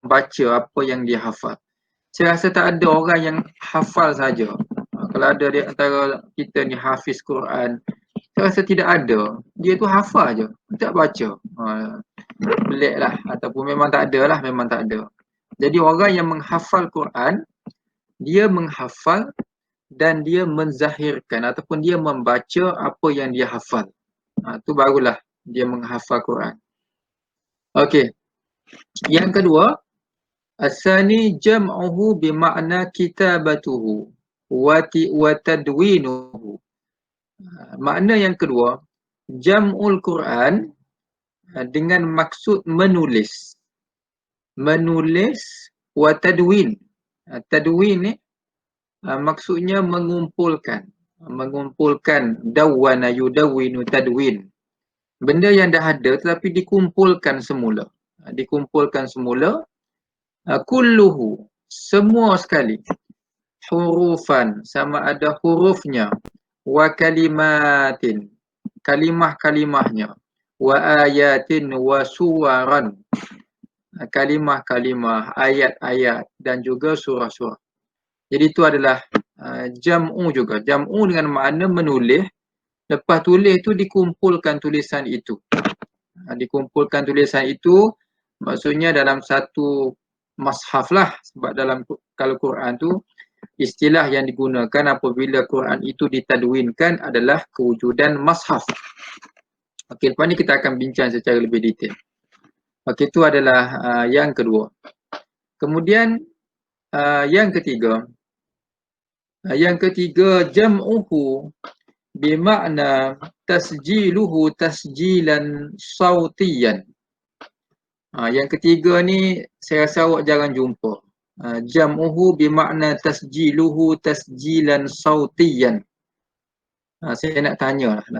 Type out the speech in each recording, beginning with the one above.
baca apa yang dia hafal. Saya rasa tak ada orang yang hafal saja. Kalau ada di antara kita ni hafiz Quran, saya rasa tidak ada. Dia tu hafal je, tak baca. Pelik lah, ataupun memang tak ada lah, memang tak ada. Jadi orang yang menghafal Quran, dia menghafal dan dia menzahirkan ataupun dia membaca apa yang dia hafal. Tu barulah dia menghafal Quran. Okey. Yang kedua, asani jam'uhu bimakna kitabatuhu wa tadwinuhu. Makna yang kedua, jam'ul Quran dengan maksud menulis. Menulis wa tadwin. Tadwin ni maksudnya mengumpulkan. Mengumpulkan dawwana yudawwinu tadwin. Benda yang dah ada tetapi dikumpulkan semula. Dikumpulkan semula. Kulluhu, semua sekali. Hurufan, sama ada hurufnya. Wa kalimatin, kalimah-kalimahnya. Wa ayatin wa suwaran, kalimah-kalimah, ayat-ayat dan juga surah-surah. Jadi itu adalah jam'u juga. Jam'u dengan makna menulis. Lepas tulis tu dikumpulkan tulisan itu. Dikumpulkan tulisan itu maksudnya dalam satu mashaf lah. Sebab dalam kalau Quran tu istilah yang digunakan apabila Quran itu ditadwinkan adalah kewujudan mashaf. Okey, lepas ni kita akan bincang secara lebih detail. Okey, itu adalah yang kedua. Kemudian yang ketiga. Yang ketiga, jam'uhu bimakna tasjiluhu tasjilan sautiyan. Yang ketiga ni saya rasa awak jarang jumpa. Jam'uhu bimakna tasjiluhu tasjilan sautiyan. Saya nak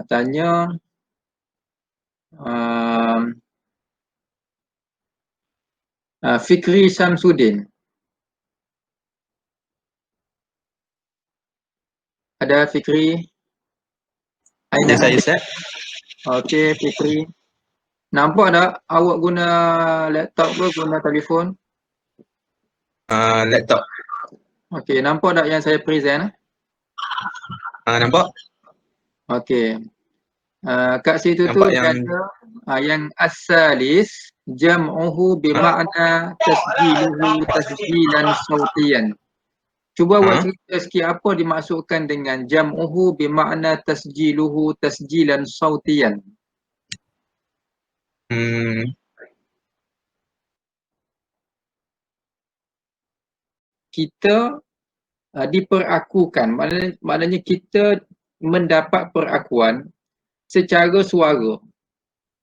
tanya Fikri Samsudin. Ada Fikri? Ya, saya Ustaz. Okey, Fikri. Nampak tak awak guna laptop ke guna telefon? Laptop. Okey, nampak tak yang saya present? Nampak? Okey. Kat situ Nampak tu yang as-salis jam'uhu bimakna tasjiluhu tasjilan sautiyan. Cuba awak cerita sikit apa dimaksudkan dengan jam'uhu bimakna tasjiluhu tasjilan sautiyan. Kita diperakukan, maknanya kita mendapat perakuan secara suara.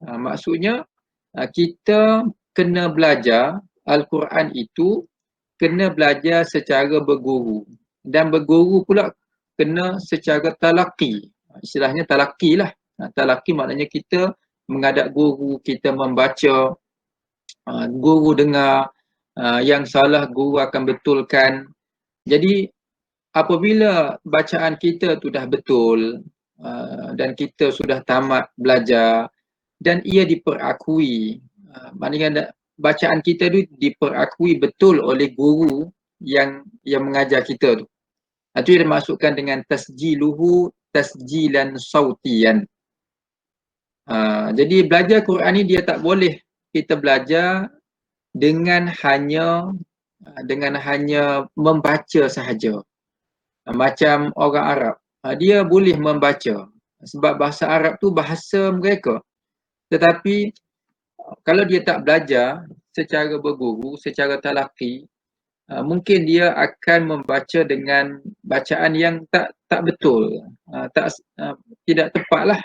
Maksudnya kita kena belajar Al-Quran itu, kena belajar secara berguru. Dan berguru pula kena secara talaqi. Istilahnya talaqi lah. Talaqi maknanya kita menghadap guru, kita membaca, guru dengar, yang salah guru akan betulkan. Jadi apabila bacaan kita tu dah betul dan kita sudah tamat belajar dan ia diperakui, maknanya bacaan kita tu diperakui betul oleh guru yang mengajar kita tu. Itu yang dimaksudkan dengan tasjiluhu tasjilan sautiyan. Jadi belajar Quran ni dia tak boleh kita belajar dengan hanya membaca sahaja. Macam orang Arab, dia boleh membaca sebab bahasa Arab tu bahasa mereka. Tetapi kalau dia tak belajar secara berguru, secara talaqi, mungkin dia akan membaca dengan bacaan yang tak betul, tidak tepatlah.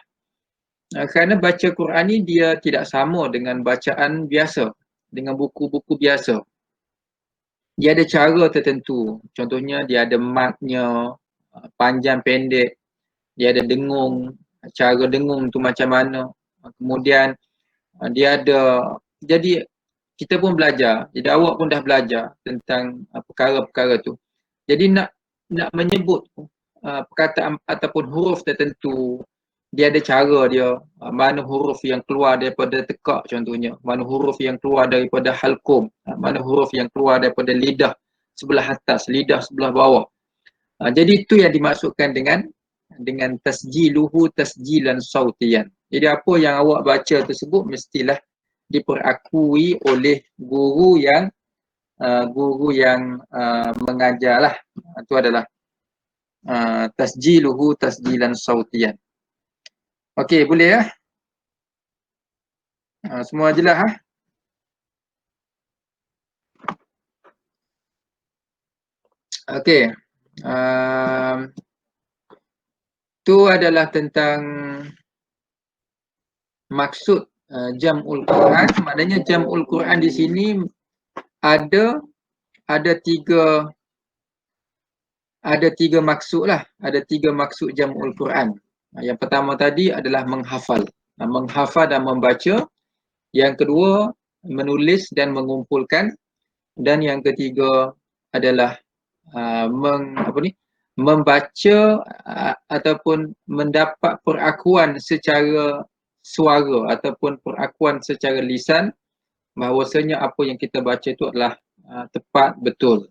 Kerana baca Quran ni dia tidak sama dengan bacaan biasa, dengan buku-buku biasa. Dia ada cara tertentu. Contohnya dia ada matnya, panjang pendek, dia ada dengung, cara dengung tu macam mana. Kemudian dia ada, jadi kita pun belajar, jadi awak pun dah belajar tentang perkara-perkara tu. Jadi nak menyebut perkataan ataupun huruf tertentu, dia ada cara dia, mana huruf yang keluar daripada tekak contohnya, mana huruf yang keluar daripada halqum, mana huruf yang keluar daripada lidah sebelah atas, lidah sebelah bawah. Jadi itu yang dimaksudkan dengan tasjiluhu tasjilan sautian. Jadi apa yang awak baca tersebut mestilah diperakui oleh guru yang mengajarlah. Itu adalah tasjiluhu tasjilan sautian. Okey, boleh ya? Semua jelas ah? Okey. Itu adalah tentang maksud jam'ul Quran. Maknanya jam'ul Quran di sini ada tiga maksud lah. Ada tiga maksud jam'ul Quran. Yang pertama tadi adalah menghafal. Menghafal dan membaca. Yang kedua, menulis dan mengumpulkan. Dan yang ketiga adalah membaca ataupun mendapat perakuan secara suara ataupun perakuan secara lisan bahawasanya apa yang kita baca itu adalah tepat, betul.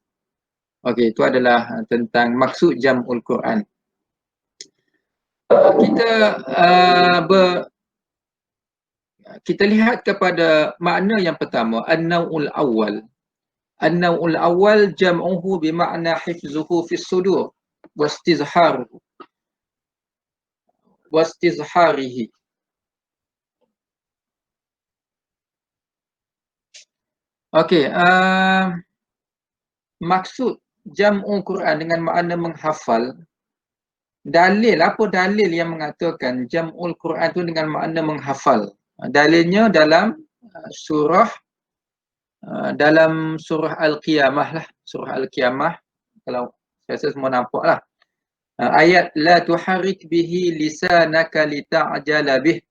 Okey, itu adalah tentang maksud jam'ul Quran. Kita lihat kepada makna yang pertama, an-naw'ul awwal. An-naw'ul awwal jam'uhu bimakna hifzuhu fis sudur wastizharihi. Okey, maksud jam'ul Quran dengan makna menghafal, apa dalil yang mengatakan jam'ul Quran itu dengan makna menghafal? Dalilnya dalam surah Al-Qiyamah lah. Surah Al-Qiyamah, kalau saya rasa semua nampak lah. Ayat la tuharrik bihi lisanaka lita'jala bih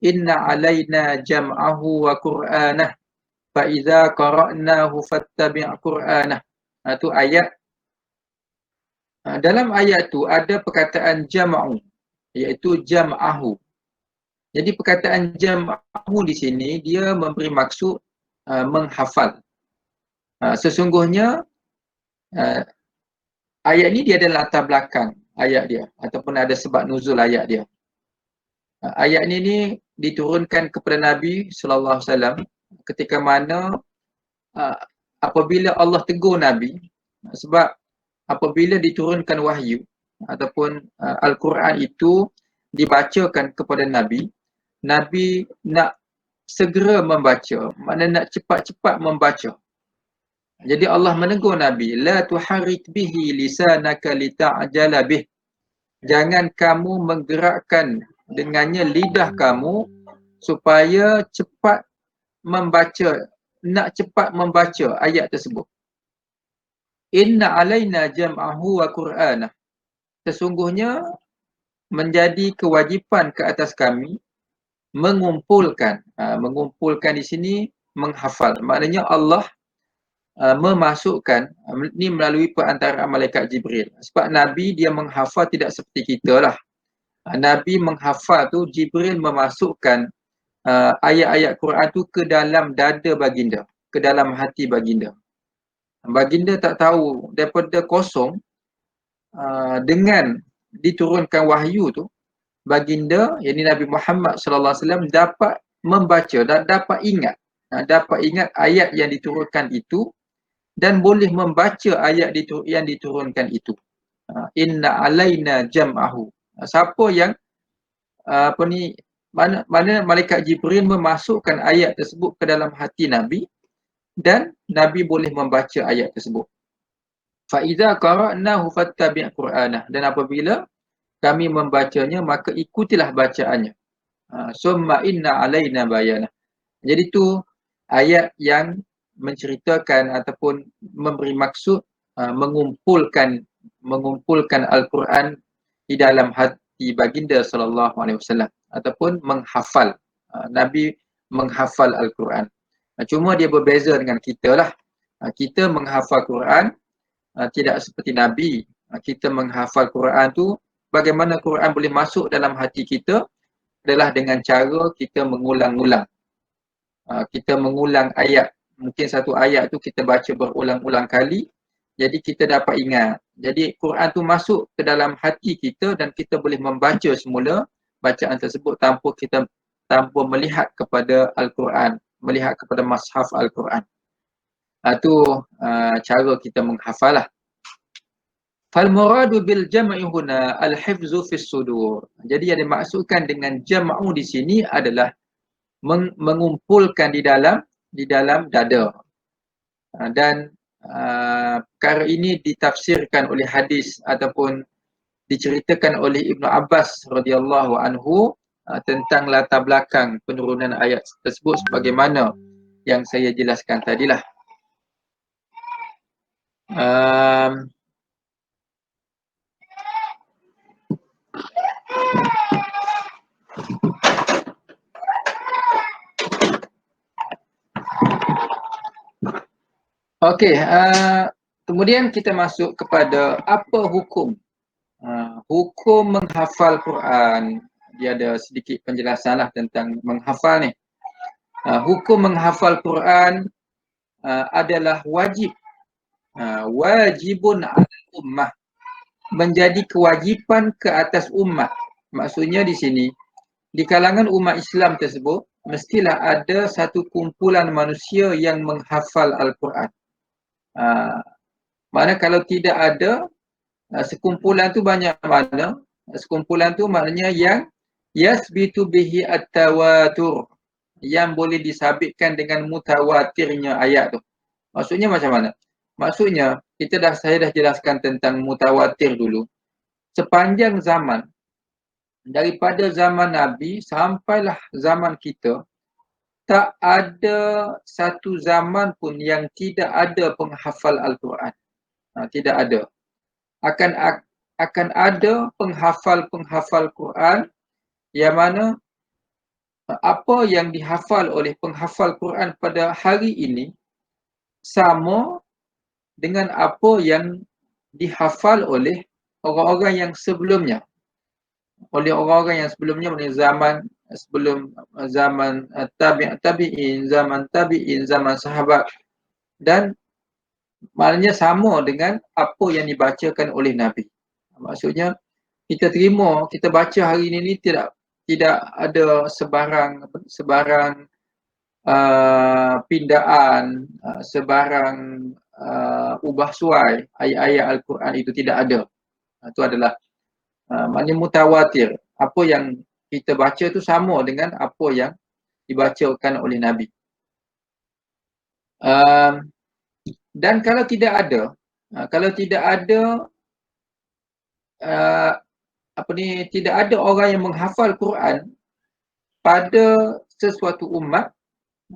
inna alaina jam'ahu wa qur'anah fa idza qara'nahu fattabi' qur'anah. Itu ayat. Dalam ayat tu ada perkataan jam'u, iaitu jam'ahu. Jadi perkataan jam'ahu di sini dia memberi maksud menghafal. Sesungguhnya ayat ni dia ada latar belakang ayat dia ataupun ada sebab nuzul ayat dia. Ayat ni diturunkan kepada Nabi sallallahu alaihi wasallam ketika mana apabila Allah tegur Nabi, sebab apabila diturunkan wahyu ataupun Al-Quran itu dibacakan kepada Nabi, Nabi nak segera membaca, maknanya nak cepat-cepat membaca. Jadi Allah menegur Nabi, la tuharrik bihi lisanaka lita'jala bih. Jangan kamu menggerakkan dengannya lidah kamu supaya cepat membaca, nak cepat membaca ayat tersebut. Inna alaina jam'ahu wa qur'anah. Sesungguhnya menjadi kewajipan ke atas kami mengumpulkan. Mengumpulkan di sini menghafal. Maknanya Allah memasukkan ni melalui perantaraan malaikat Jibril. Sebab Nabi dia menghafal tidak seperti kita lah. Nabi menghafal tu Jibril memasukkan ayat-ayat Quran tu ke dalam dada baginda, ke dalam hati baginda. Baginda tak tahu daripada kosong, dengan diturunkan wahyu tu, baginda, yakni Nabi Muhammad sallallahu alaihi wasallam dapat membaca dan dapat ingat ayat yang diturunkan itu dan boleh membaca ayat yang diturunkan itu. Inna alaina jam'ahu. Siapa yang mana malaikat Jibril memasukkan ayat tersebut ke dalam hati Nabi dan Nabi boleh membaca ayat tersebut. Fa idza qara'nahu fattabi' qur'anah. Dan apabila kami membacanya maka ikutilah bacaannya. Summa inna alaina bayanah. Jadi itu ayat yang menceritakan ataupun memberi maksud mengumpulkan Al-Quran di dalam hati baginda sallallahu alaihi wasallam ataupun menghafal. Nabi menghafal Al-Quran. Cuma dia berbeza dengan kita lah. Kita menghafal Quran tidak seperti Nabi. Kita menghafal Quran tu bagaimana Quran boleh masuk dalam hati kita adalah dengan cara kita mengulang-ulang. Kita mengulang ayat. Mungkin satu ayat tu kita baca berulang-ulang kali, jadi kita dapat ingat. Jadi Quran tu masuk ke dalam hati kita dan kita boleh membaca semula bacaan tersebut tanpa melihat kepada Al-Quran, melihat kepada mushaf Al-Quran. Itu cara kita menghafal lah. Fal muradu bil jam'i huna al-hifzu fis sudur. Jadi yang dimaksudkan dengan jam'u di sini adalah mengumpulkan di dalam dada. Dan perkara ini ditafsirkan oleh hadis ataupun diceritakan oleh Ibnu Abbas radhiyallahu anhu tentang latar belakang penurunan ayat tersebut sebagaimana yang saya jelaskan tadilah. Okey, kemudian kita masuk kepada apa hukum hukum menghafal Quran. Dia ada sedikit penjelasan lah tentang menghafal ni. Hukum menghafal Quran adalah wajib, wajibun ala ummah, menjadi kewajipan ke atas umat. Maksudnya di sini, di kalangan umat Islam tersebut mestilah ada satu kumpulan manusia yang menghafal Al-Quran. Mana kalau tidak ada, sekumpulan tu banyak mana? Sekumpulan tu maknanya yang yasbitu bihi at-tawatur, yang boleh disabitkan dengan mutawatirnya ayat tu. Maksudnya macam mana? Maksudnya saya dah jelaskan tentang mutawatir dulu. Sepanjang zaman, daripada zaman Nabi sampailah zaman kita, tak ada satu zaman pun yang tidak ada penghafal Al-Quran. Tidak ada. Akan ada penghafal Quran yang mana apa yang dihafal oleh penghafal Quran pada hari ini sama dengan apa yang dihafal oleh orang-orang yang sebelumnya. Oleh orang-orang yang sebelumnya, sebelum zaman tabi'in, zaman sahabat, dan maknanya sama dengan apa yang dibacakan oleh Nabi. Maksudnya kita baca hari ini tidak ada sebarang pindaan, sebarang ubah suai ayat-ayat Al-Quran, itu tidak ada. Itu adalah maknanya mutawatir. Apa yang kita baca tu sama dengan apa yang dibacakan oleh Nabi. Dan kalau tidak ada tidak ada orang yang menghafal Quran pada sesuatu umat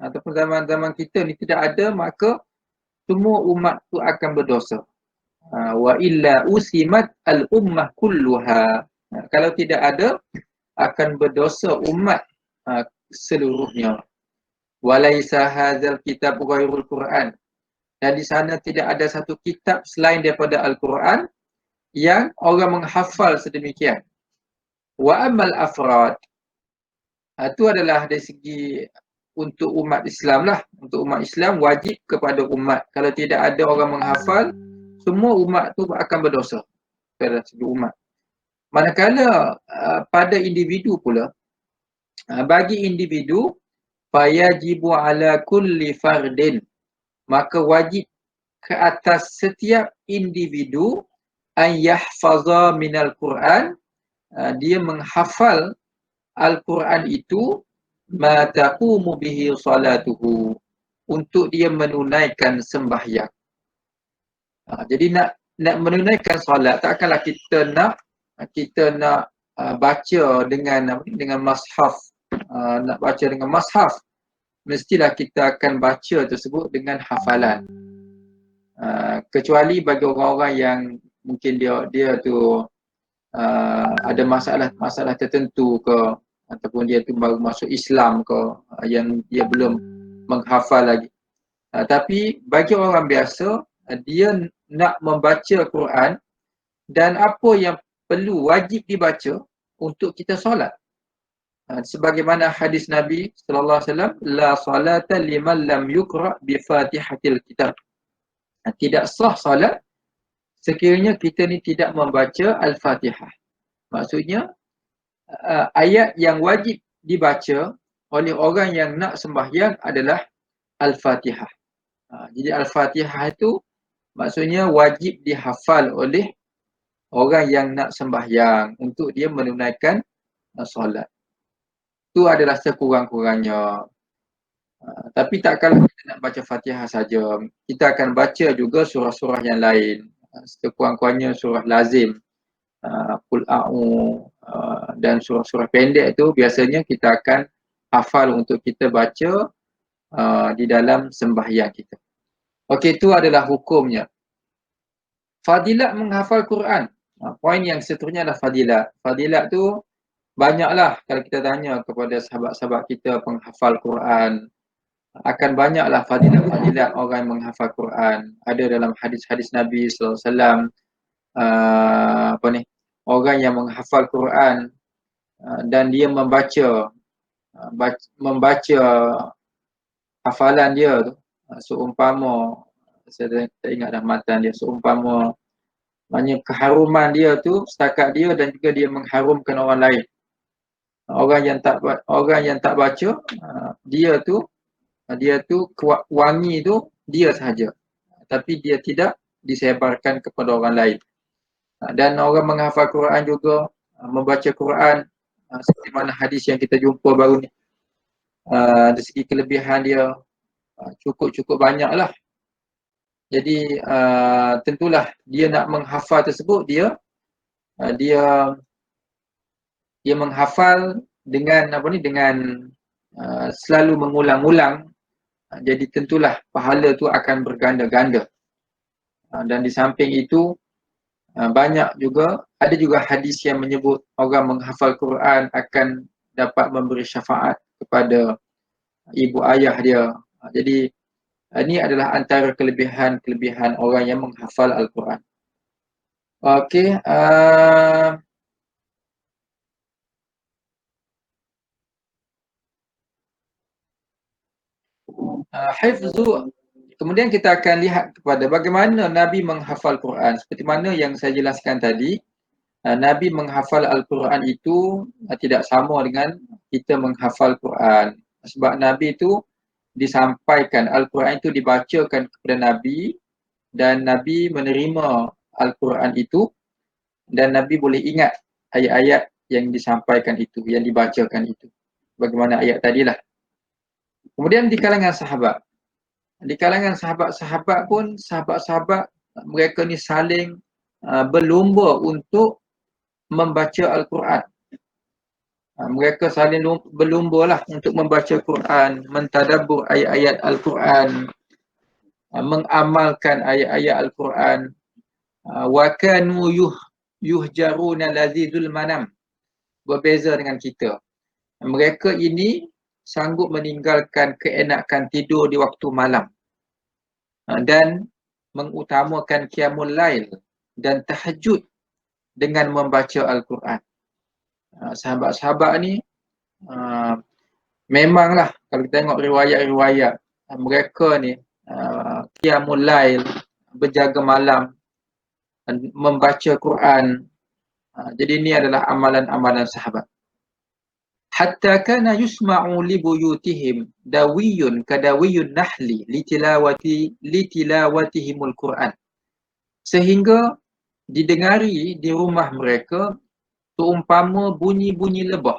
ataupun zaman-zaman kita ni tidak ada, maka semua umat tu akan berdosa. Wa illa usimat al-ummah kulluha. Kalau tidak ada, akan berdosa umat seluruhnya. Walaisa hadzal kitab ghairul Quran. Dan di sana tidak ada satu kitab selain daripada Al-Quran yang orang menghafal sedemikian. Wa amal afrad, itu adalah dari segi untuk umat Islam lah. Untuk umat Islam wajib kepada umat. Kalau tidak ada orang menghafal, semua umat tu akan berdosa pada segi umat. Manakala pada individu pula, bagi individu, fayajibu ala kulli fardin, maka wajib ke atas setiap individu an yahfaza minal Quran, dia menghafal Al-Quran itu, ma taqumu bihi salatuhu, untuk dia menunaikan sembahyang. Jadi nak menunaikan solat, takkanlah kita nak baca dengan mushaf, nak baca dengan mushaf. Mestilah kita akan baca tersebut dengan hafalan. Kecuali bagi orang-orang yang mungkin dia tu ada masalah tertentu ke, ataupun dia tu baru masuk Islam ke, yang dia belum menghafal lagi. Tapi bagi orang biasa, dia nak membaca Quran, dan apa yang perlu wajib dibaca untuk kita solat. Sebagaimana hadis Nabi sallallahu alaihi wasallam, la salata liman lam yuqra bi Fatihatil Kitab. Tidak sah solat sekiranya kita ni tidak membaca Al-Fatihah. Maksudnya ayat yang wajib dibaca oleh orang yang nak sembahyang adalah Al-Fatihah. Jadi Al-Fatihah itu maksudnya wajib dihafal oleh orang yang nak sembahyang untuk dia menunaikan solat. Itu adalah sekurang-kurangnya. Tapi takkanlah kita nak baca Fatihah saja. Kita akan baca juga surah-surah yang lain. Sekurang-kurangnya surah lazim, Qul A'u, dan surah-surah pendek itu biasanya kita akan hafal untuk kita baca di dalam sembahyang kita. Okey, itu adalah hukumnya. Fadilat menghafal Quran. Poin yang seterusnya adalah fadilat. Fadilat tu banyaklah kalau kita tanya kepada sahabat-sahabat kita penghafal Quran. Akan banyaklah fadilat-fadilat orang yang menghafal Quran. Ada dalam hadis-hadis Nabi sallallahu alaihi wasallam, orang yang menghafal Quran dan dia membaca hafalan dia tu, seumpama, saya tak ingat dah matan dia, seumpama maknanya keharuman dia tu setakat dia dan juga dia mengharumkan orang lain. Orang yang tak baca, dia tu wangi tu dia sahaja, tapi dia tidak disebarkan kepada orang lain. Dan orang menghafal Quran juga, membaca Quran, seperti mana hadis yang kita jumpa baru ni, dari segi kelebihan dia cukup banyak lah. Jadi tentulah dia nak menghafal tersebut, dia menghafal dengan dengan selalu mengulang-ulang. Jadi tentulah pahala tu akan berganda-ganda. Dan di samping itu ada juga hadis yang menyebut orang menghafal Quran akan dapat memberi syafaat kepada ibu ayah dia. Jadi ini adalah antara kelebihan orang yang menghafal Al-Quran. Okey, hifzu. Kemudian kita akan lihat kepada bagaimana Nabi menghafal Quran. Seperti mana yang saya jelaskan tadi, Nabi menghafal Al-Quran itu tidak sama dengan kita menghafal Quran. Sebab Nabi itu disampaikan, Al-Quran itu dibacakan kepada Nabi dan Nabi menerima Al-Quran itu dan Nabi boleh ingat ayat-ayat yang disampaikan itu, yang dibacakan itu. Bagaimana ayat tadilah. Kemudian di kalangan sahabat pun, sahabat-sahabat mereka ni saling berlumba untuk membaca Al-Quran. Mereka saling berlumba lah untuk membaca Quran, mentadabbur ayat-ayat Al-Quran, mengamalkan ayat-ayat Al-Quran. Wa kanu yuhjaruna lazizul manam. Berbeza dengan kita. Mereka ini sanggup meninggalkan keenakan tidur di waktu malam dan mengutamakan qiyamul lail dan tahajud dengan membaca Al-Quran. Sahabat-sahabat ni memanglah kalau kita tengok riwayat-riwayat, mereka ni qiyamul lail, berjaga malam, membaca Quran. Jadi ini adalah amalan-amalan sahabat. Hatta kana yusma'u li buyutihim dawiyun kadawiyun nahli litilawatihimul Quran. Sehingga didengari di rumah mereka seumpama bunyi-bunyi lebah,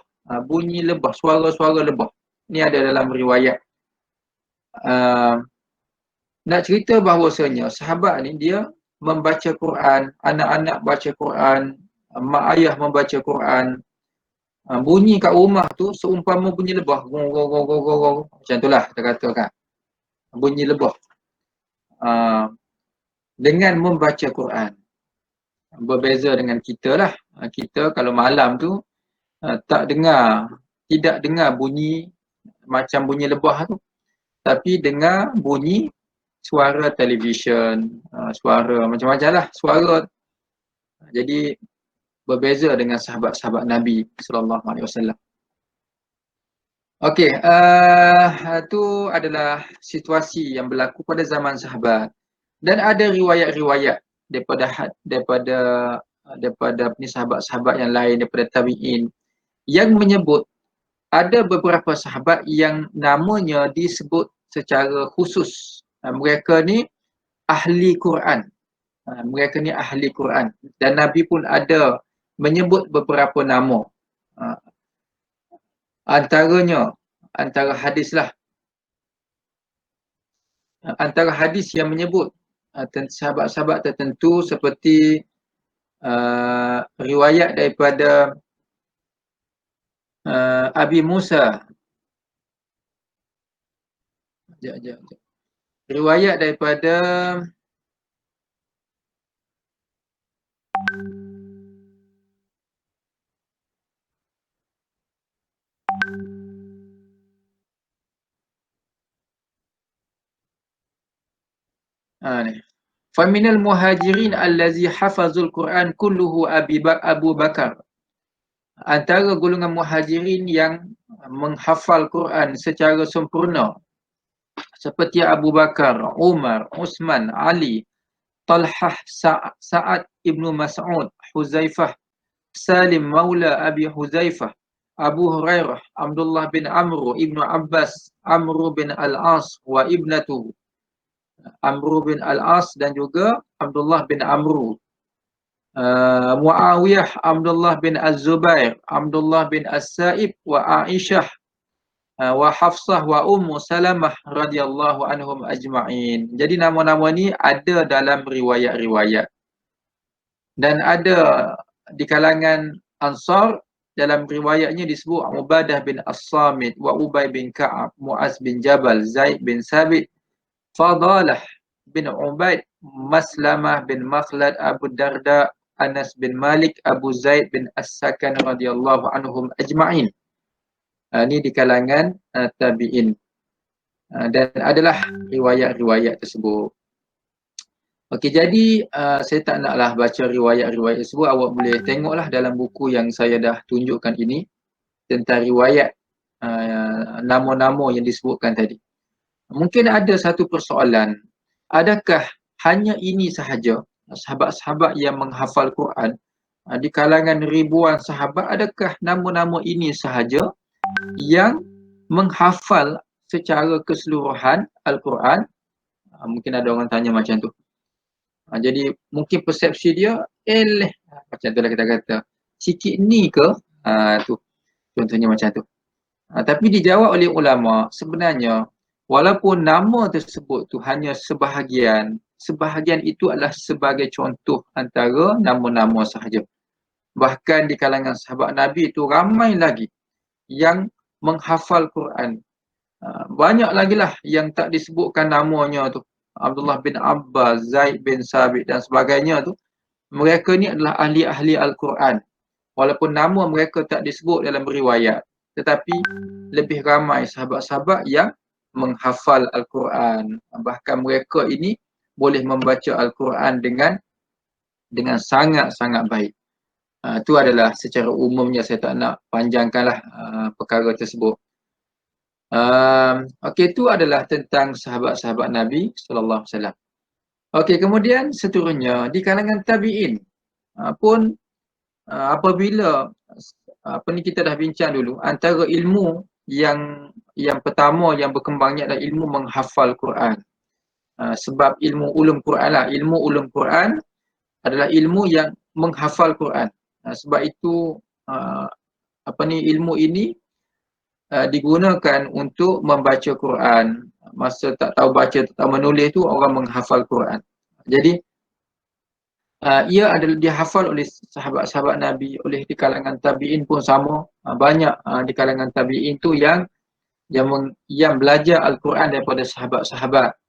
suara-suara lebah. Ini ada dalam riwayat. Nak cerita bahawasanya sahabat ni dia membaca Quran, anak-anak baca Quran, mak ayah membaca Quran. Bunyi kat rumah tu seumpama bunyi lebah. Macam itulah kita katakan. Bunyi lebah. Dengan membaca Quran. Berbeza dengan kita lah. Kita kalau malam tu tidak dengar bunyi macam bunyi lebah tu. Tapi dengar bunyi suara televisyen, suara macam-macam lah suara. Jadi berbeza dengan sahabat-sahabat Nabi sallallahu alaihi wasallam. Okey, itu adalah situasi yang berlaku pada zaman sahabat. Dan ada riwayat-riwayat daripada ni sahabat-sahabat yang lain, daripada tabi'in, yang menyebut ada beberapa sahabat yang namanya disebut secara khusus. Mereka ni ahli Quran. Mereka ni ahli Quran. Dan Nabi pun ada menyebut beberapa nama. Antara hadis lah. Antara hadis yang menyebut sahabat-sahabat tertentu seperti riwayat daripada Abi Musa. Riwayat daripada ni. Faminal muhajirin allazi hafazul Quran kulluhu Abu Bakar. Antara golongan muhajirin yang menghafal Quran secara sempurna seperti Abu Bakar, Umar, Uthman, Ali, Talhah, Sa'ad ibnu Mas'ud, Huzaifah, Salim maula Abi Huzaifah, Abu Hurairah, Abdullah bin Amr ibnu Abbas, Amr bin Al-As wa ibnatuhu, Amr bin Al-As dan juga Abdullah bin Amr, Muawiyah, Abdullah bin Az-Zubair, Abdullah bin As-Sa'ib wa Aisyah, wa Hafsah wa Ummu Salamah radhiyallahu anhum ajma'in. Jadi nama-nama ni ada dalam riwayat-riwayat. Dan ada di kalangan Ansar, dalam riwayatnya disebut Ubadah bin As-Samit wa Ubay bin Ka'ab, Mu'az bin Jabal, Zaid bin Sabit, Fadalah bin Ubaid, Maslamah bin Makhlad, Abu Darda, Anas bin Malik, Abu Zaid bin As-Sakan radhiyallahu anhum ajma'in. Ini di kalangan tabi'in. Dan adalah riwayat-riwayat tersebut. Okey, jadi saya tak naklah baca riwayat-riwayat tersebut. Awak boleh tengoklah dalam buku yang saya dah tunjukkan ini tentang riwayat nama-nama yang disebutkan tadi. Mungkin ada satu persoalan. Adakah hanya ini sahaja sahabat-sahabat yang menghafal Quran? Di kalangan ribuan sahabat, adakah nama-nama ini sahaja yang menghafal secara keseluruhan Al-Quran? Mungkin ada orang tanya macam tu. Jadi mungkin persepsi dia, macam tu lah kita kata, sikit ni ke? Tu contohnya macam tu. Tapi dijawab oleh ulama, sebenarnya walaupun nama tersebut tu hanya sebahagian itu adalah sebagai contoh antara nama-nama sahaja. Bahkan di kalangan sahabat Nabi itu ramai lagi yang menghafal Quran. Banyak lagi lah yang tak disebutkan namanya tu. Abdullah bin Abbas, Zaid bin Sabit dan sebagainya tu. Mereka ni adalah ahli-ahli Al-Quran. Walaupun nama mereka tak disebut dalam riwayat. Tetapi lebih ramai sahabat-sahabat yang menghafal Al-Quran. Bahkan mereka ini boleh membaca Al-Quran dengan sangat-sangat baik. Itu adalah secara umumnya, saya tak nak panjangkanlah perkara tersebut. Okey, itu adalah tentang sahabat-sahabat Nabi sallallahu alaihi wasallam. Okey, kemudian seterusnya di kalangan tabi'in pun apabila kita dah bincang dulu antara ilmu yang pertama yang berkembangnya adalah ilmu menghafal Quran. Sebab ilmu ulum Quran lah, ilmu ulum Quran adalah ilmu yang menghafal Quran. Sebab itu ilmu ini digunakan untuk membaca Quran. Masa tak tahu baca, tak tahu menulis tu, orang menghafal Quran. Jadi ia adalah dihafal oleh sahabat-sahabat Nabi, oleh di kalangan tabi'in pun sama. Banyak di kalangan tabi'in tu yang belajar Al-Quran daripada sahabat-sahabat.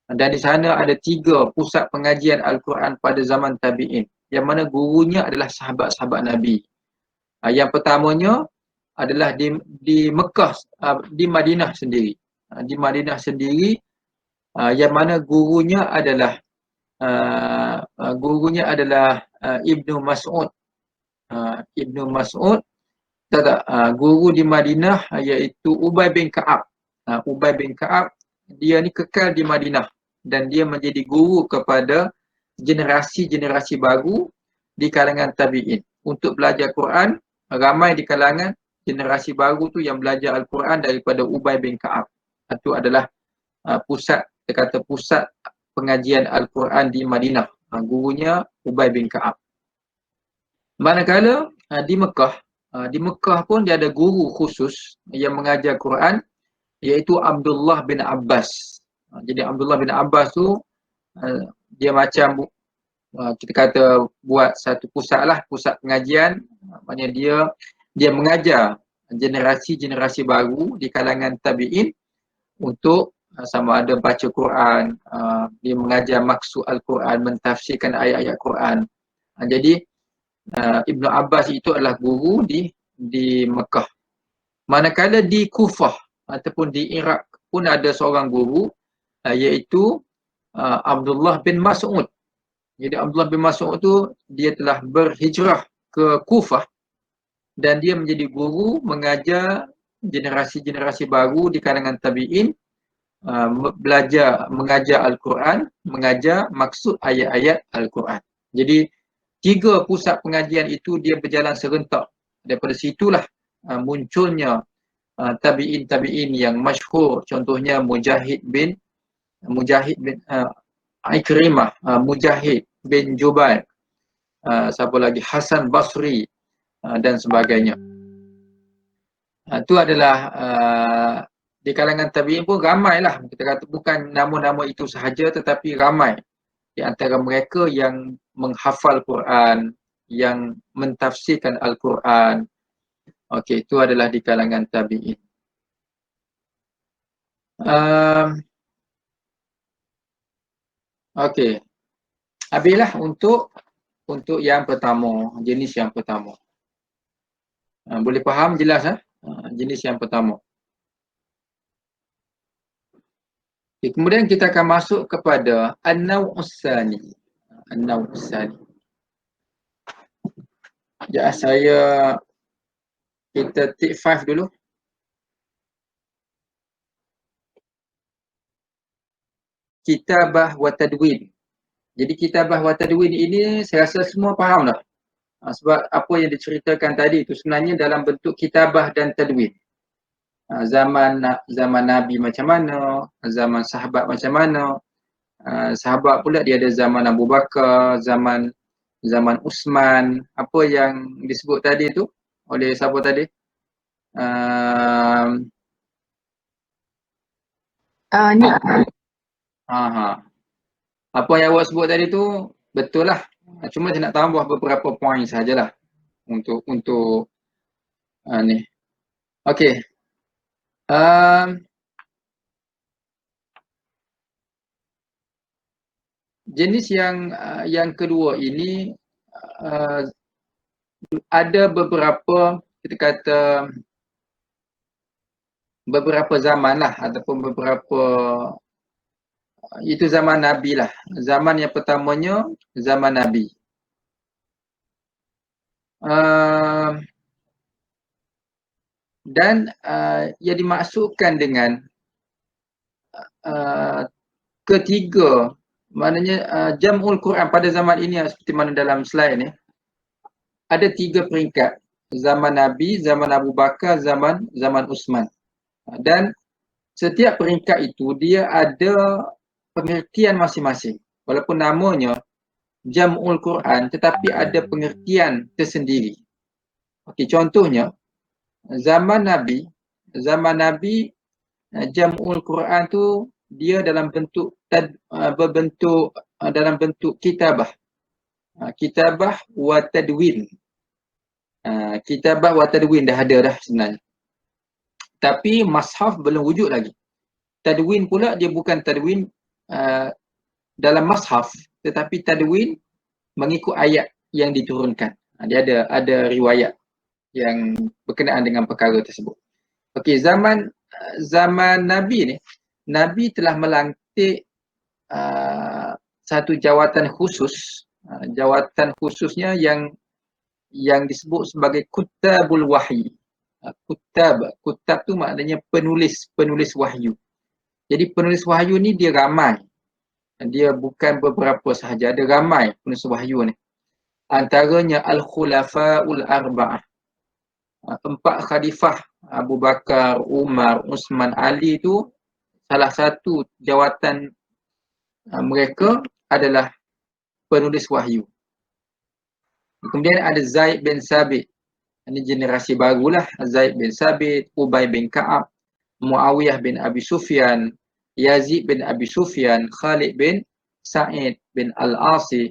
Dan di sana ada 3 pusat pengajian Al-Quran pada zaman tabi'in, yang mana gurunya adalah sahabat-sahabat Nabi. Yang pertamanya adalah di Mekah, di Madinah sendiri. Di Madinah sendiri, yang mana gurunya adalah Ibnu Mas'ud Ibnu Mas'ud, guru di Madinah iaitu Ubay bin Ka'ab. Ubay bin Ka'ab, dia ni kekal di Madinah dan dia menjadi guru kepada generasi-generasi baru di kalangan tabi'in. Untuk belajar Quran, ramai di kalangan generasi baru tu yang belajar Al-Quran daripada Ubay bin Ka'ab. Itu adalah pusat, dia kata pusat pengajian Al-Quran di Madinah. Gurunya Ubay bin Ka'ab. Manakala di Mekah pun dia ada guru khusus yang mengajar Quran iaitu Abdullah bin Abbas. Jadi Abdullah bin Abbas tu dia macam kita kata buat satu pusat lah, pusat pengajian. Maknanya dia mengajar generasi-generasi baru di kalangan tabi'in untuk sama ada baca Quran, dia mengajar maksud Al-Quran, mentafsirkan ayat-ayat Quran. Jadi Ibnu Abbas itu adalah guru di Mekah. Manakala di Kufah ataupun di Iraq pun ada seorang guru iaitu Abdullah bin Mas'ud. Jadi Abdullah bin Mas'ud tu dia telah berhijrah ke Kufah dan dia menjadi guru mengajar generasi-generasi baru di kalangan tabi'in, mengajar Al-Quran, mengajar maksud ayat-ayat Al-Quran. Jadi 3 pusat pengajian itu dia berjalan serentak. Daripada situlah munculnya tabi'in yang masyhur, contohnya Mujahid bin Ikrimah, Mujahid bin Jubair, siapa lagi, Hasan Basri dan sebagainya. Itu adalah di kalangan tabi'in pun ramailah, kita kata bukan nama-nama itu sahaja tetapi ramai di antara mereka yang menghafal Quran, yang mentafsirkan Al-Quran. Okey, itu adalah di kalangan tabi'in. Okey. Habislah untuk yang pertama, jenis yang pertama. Boleh faham jelas jenis yang pertama. Okay, kemudian kita akan masuk kepada An-Naw'us Tsani. An-Naw'us Tsani. Kita take 5 dulu. Kitabah wa Tadwin. Jadi kitabah wa Tadwin ini saya rasa semua faham dah. Sebab apa yang diceritakan tadi itu sebenarnya dalam bentuk kitabah dan tadwin. Zaman Nabi macam mana, zaman sahabat macam mana. Sahabat pula dia ada zaman Abu Bakar, zaman Usman, apa yang disebut tadi tu oleh siapa tadi? Apa yang awak sebut tadi tu betul lah. Cuma saya nak tambah beberapa poin sajalah untuk ni. Okey. Jenis yang kedua ini ada beberapa, kita kata beberapa zaman lah ataupun beberapa, itu zaman Nabi lah. Zaman yang pertamanya zaman Nabi. Dan yang dimaksudkan dengan ketiga, maknanya Jam'ul Quran pada zaman ini seperti mana dalam slide ni, ada 3 peringkat. Zaman Nabi, zaman Abu Bakar, zaman Usman. Dan setiap peringkat itu dia ada pengertian masing-masing. Walaupun namanya Jam'ul Quran tetapi ada pengertian tersendiri. Okey, contohnya zaman Nabi Jam'ul Quran tu dia dalam bentuk dalam bentuk kitabah. Kitabah wa tadwin. Kitabah wa tadwin dah ada dah sebenarnya. Tapi mashaf belum wujud lagi. Tadwin pula dia bukan tadwin dalam mashaf tetapi tadwin mengikut ayat yang diturunkan. Dia ada riwayat yang berkenaan dengan perkara tersebut. Okey, zaman Nabi ni, Nabi telah melantik satu jawatan khusus. Jawatan khususnya yang yang disebut sebagai kutabul wahyi. Kutab tu maknanya penulis wahyu. Jadi penulis wahyu ni dia ramai. Dia bukan beberapa sahaja, ada ramai penulis wahyu ni. Antaranya Al-Khulafaul Arba'ah. 4 khalifah Abu Bakar, Umar, Uthman, Ali tu salah satu jawatan mereka adalah penulis wahyu. Kemudian ada Zaid bin Sabit. Ini generasi barulah. Zaid bin Sabit, Ubay bin Ka'ab, Muawiyah bin Abi Sufyan, Yazid bin Abi Sufyan, Khalid bin Sa'id bin Al-Asi,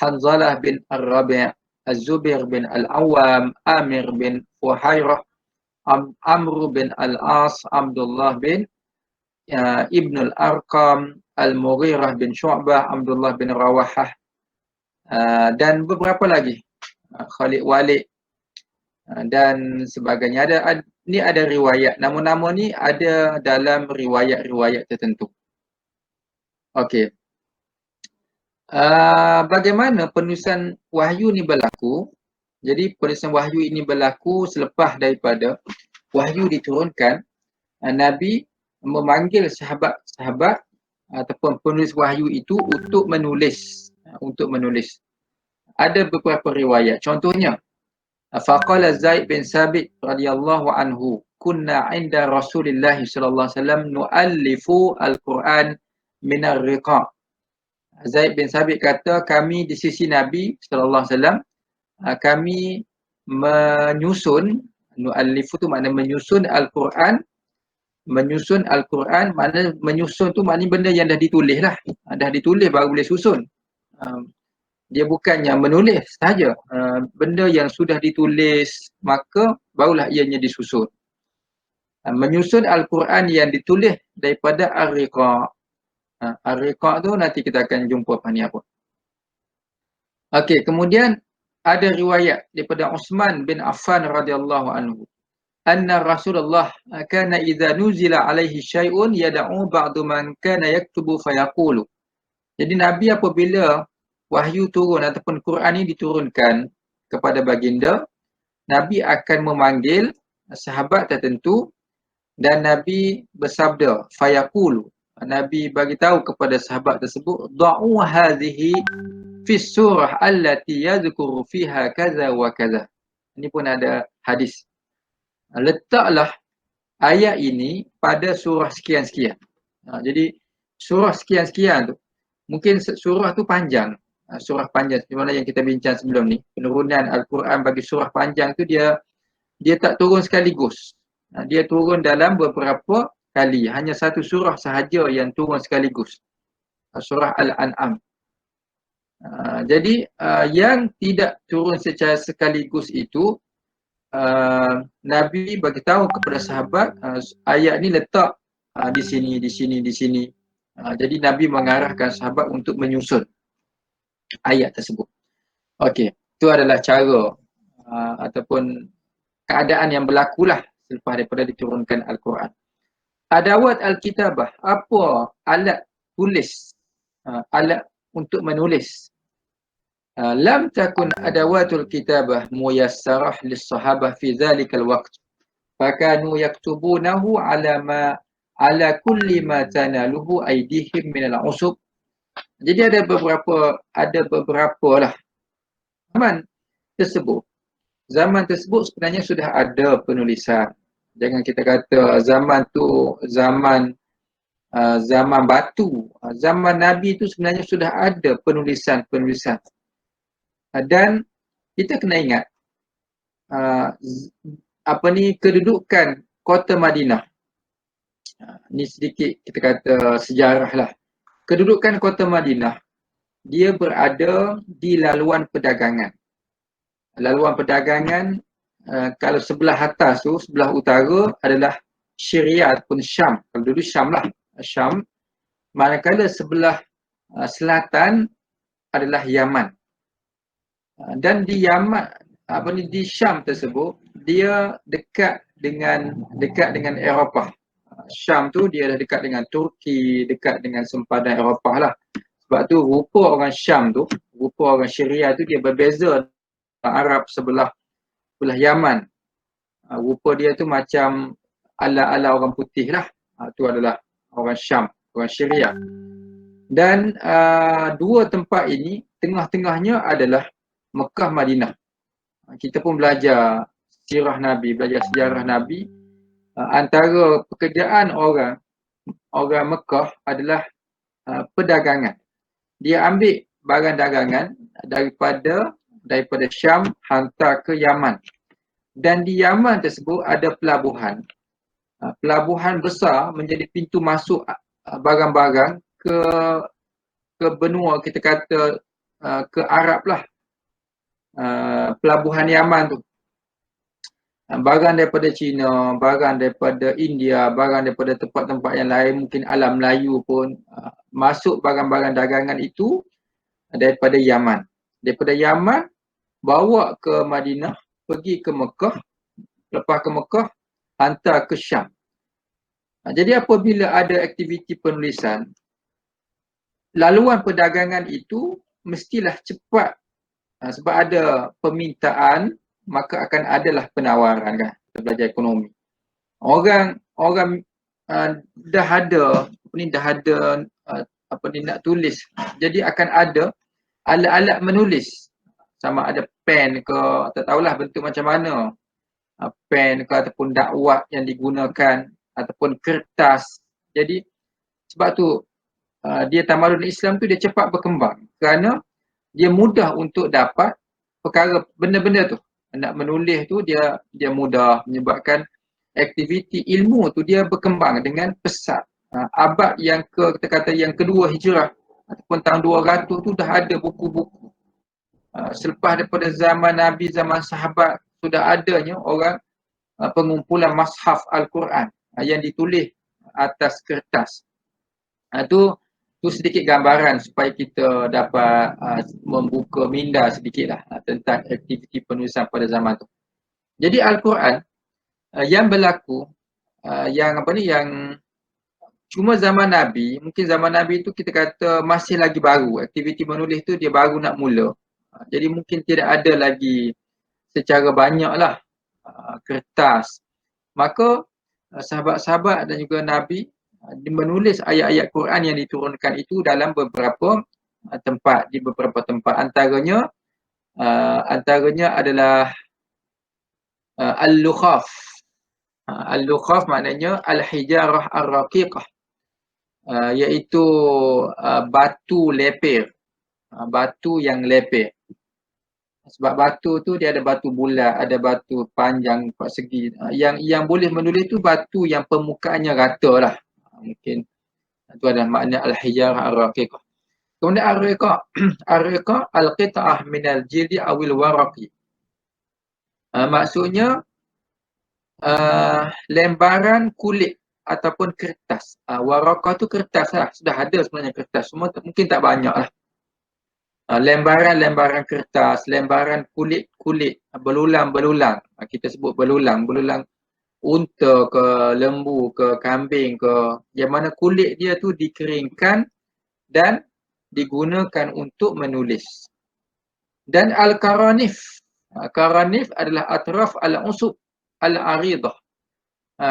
Hanzalah bin Ar-Rabi', Az-Zubair bin Al-Awwam, Amir bin Fuhairah, Amr bin Al-As, Abdullah bin Ibn Al-Arqam, Al-Mughirah bin Syu'bah, Abdullah bin Rawahah, dan beberapa lagi. Khalid Walid dan sebagainya. Ni ada riwayat. Nama-nama ni ada dalam riwayat-riwayat tertentu. Okey. Bagaimana penulisan wahyu ni berlaku? Jadi penulisan wahyu ini berlaku selepas daripada wahyu diturunkan. Nabi memanggil sahabat-sahabat ataupun penulis wahyu itu untuk menulis. Ada beberapa riwayat. Contohnya, faqala Zaid bin Sabit radhiyallahu anhu, kunna 'inda Rasulillah sallallahu alaihi wasallam nu'allifu al-Quran min ar-riqa'. Zaid bin Sabit kata, kami di sisi Nabi sallallahu alaihi wasallam kami menyusun, nu'allifu tu makna menyusun al-Quran. Menyusun al-Quran makna menyusun tu maknanya benda yang dah ditulis lah. Dah ditulis baru boleh susun. Dia bukannya menulis sahaja. Benda yang sudah ditulis, maka barulah ianya disusun. Menyusun Al-Quran yang ditulis daripada Ar-Riqa'. Ar-Riqa' tu nanti kita akan jumpa apa ni apa. Okey, kemudian ada riwayat daripada Uthman bin Affan radhiyallahu anhu. Anna Rasulullah kana idza nuzila alaihi syai'un yad'u ba'du man kana yaktubu fayaqulu. Jadi Nabi apabila wahyu turun ataupun Quran ini diturunkan kepada baginda, Nabi akan memanggil sahabat tertentu dan Nabi bersabda, fayaqulu. Nabi bagi tahu kepada sahabat tersebut, da'u hadhihi fi surah allati yadhkuru fiha kaza wa kaza. Ini pun ada hadis. Letaklah ayat ini pada surah sekian-sekian. Jadi surah sekian-sekian tu, mungkin surah tu panjang. Surah panjang seperti mana yang kita bincang sebelum ni. Penurunan Al-Quran bagi surah panjang tu dia tak turun sekaligus. Dia turun dalam beberapa kali. Hanya satu surah sahaja yang turun sekaligus. Surah Al-An'am. Jadi yang tidak turun secara sekaligus itu, Nabi bagi tahu kepada sahabat, ayat ni letak di sini, di sini, di sini. Jadi Nabi mengarahkan sahabat untuk menyusun ayat tersebut. Okey, itu adalah cara ataupun keadaan yang berlakulah selepas daripada diturunkan Al-Quran. Adawat Al-Kitabah, apa alat tulis, alat untuk menulis. Lam takun adawatul kitabah muyassarah lis-sahabah fi dhalikal waqt. Fakanu yaktubunahu ala kulli ma tanaluhu aydihim min al-usub. Jadi ada beberapa lah zaman tersebut sebenarnya sudah ada penulisan. Jangan kita kata zaman tu zaman batu. Zaman Nabi tu sebenarnya sudah ada penulisan. Dan kita kena ingat kedudukan kota Madinah. Ni sedikit kita kata sejarah lah. Kedudukan kota Madinah, dia berada di laluan perdagangan. Laluan perdagangan, kalau sebelah atas tu, sebelah utara adalah Syria ataupun Syam. Kalau dulu Syam lah, Syam. Manakala sebelah selatan adalah Yaman. Dan di Yaman, di Syam tersebut, dia dekat dengan Eropah. Syam tu dia dah dekat dengan Turki, dekat dengan sempadan Eropah lah. Sebab tu rupa orang Syam tu, rupa orang Syria tu dia berbeza Arab sebelah Yaman. Rupa dia tu macam ala-ala orang putih lah. Tu adalah orang Syam, orang Syria. Dan dua tempat ini, tengah-tengahnya adalah Mekah, Madinah. Kita pun belajar sirah Nabi, belajar sejarah Nabi. Antara pekerjaan orang Mekah adalah perdagangan. Dia ambil barang dagangan daripada Syam hantar ke Yaman. Dan di Yaman tersebut ada pelabuhan. Pelabuhan besar menjadi pintu masuk barang-barang ke benua, kita kata ke Arab lah. Pelabuhan Yaman tu. Barang daripada China, barang daripada India, barang daripada tempat-tempat yang lain, mungkin alam Melayu pun masuk barang-barang dagangan itu daripada Yaman. Daripada Yaman bawa ke Madinah, pergi ke Mekah, lepas ke Mekah hantar ke Syam. Jadi apabila ada aktiviti penulisan, laluan perdagangan itu mestilah cepat. Sebab ada permintaan, maka akan adalah penawaran kan. Kita belajar ekonomi. Orang dah ada nak tulis. Jadi akan ada alat-alat menulis. Sama ada pen ke, tak tahulah bentuk macam mana. Pen ke ataupun dakwat yang digunakan ataupun kertas. Jadi sebab tu dia tamadun Islam tu dia cepat berkembang kerana dia mudah untuk dapat perkara benda-benda tu. Nak menulis tu dia mudah, menyebabkan aktiviti ilmu tu dia berkembang dengan pesat. Abad yang kita kata yang kedua hijrah ataupun tahun 200 tu dah ada buku-buku. Selepas daripada zaman Nabi, zaman sahabat, sudah adanya orang pengumpulan mashaf Al-Quran yang ditulis atas kertas. Tu sedikit gambaran supaya kita dapat membuka minda sedikitlah tentang aktiviti penulisan pada zaman tu. Jadi Al-Quran yang berlaku yang cuma zaman Nabi, mungkin zaman Nabi tu kita kata masih lagi baru. Aktiviti menulis tu dia baru nak mula. Jadi mungkin tidak ada lagi secara banyaklah kertas. Maka sahabat-sahabat dan juga Nabi menulis ayat-ayat Quran yang diturunkan itu dalam beberapa tempat, di beberapa tempat. Antaranya adalah Al-Lukhaf. Al-Lukhaf maknanya Al-Hijarah Ar-Raqiqah, iaitu batu lepir, batu yang lepir. Sebab batu tu dia ada batu bulat, ada batu panjang segi. Yang boleh menulis tu batu yang permukaannya rata lah. Mungkin itu adalah makna al-hijarah ar-raqiqah. Kemudian ar-riqah al-qita'ah minal jildi awil waraqi. Maksudnya lembaran kulit ataupun kertas. Waraqah tu kertas lah. Sudah ada sebenarnya kertas. Semua mungkin tak banyak lah. Lembaran kertas, lembaran kulit belulang. Kita sebut belulang unta ke, lembu ke, kambing ke, yang mana kulit dia tu dikeringkan dan digunakan untuk menulis. Dan al-karanif. Karanif adalah atraf al-usub al-aridah,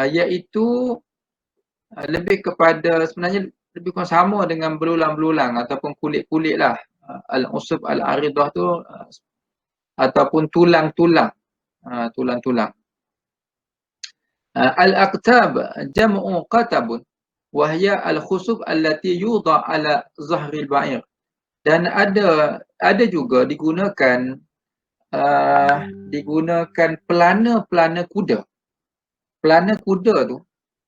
iaitu lebih kepada, sebenarnya lebih kurang sama dengan belulang-belulang ataupun kulit-kulit lah. Al-usub al-aridah tu ataupun tulang-tulang. Al-aqtab jam'u qatabun wa hiya al-khusub allati yudha ala zahril ba'ir. Dan ada juga digunakan pelana kuda. Pelana kuda tu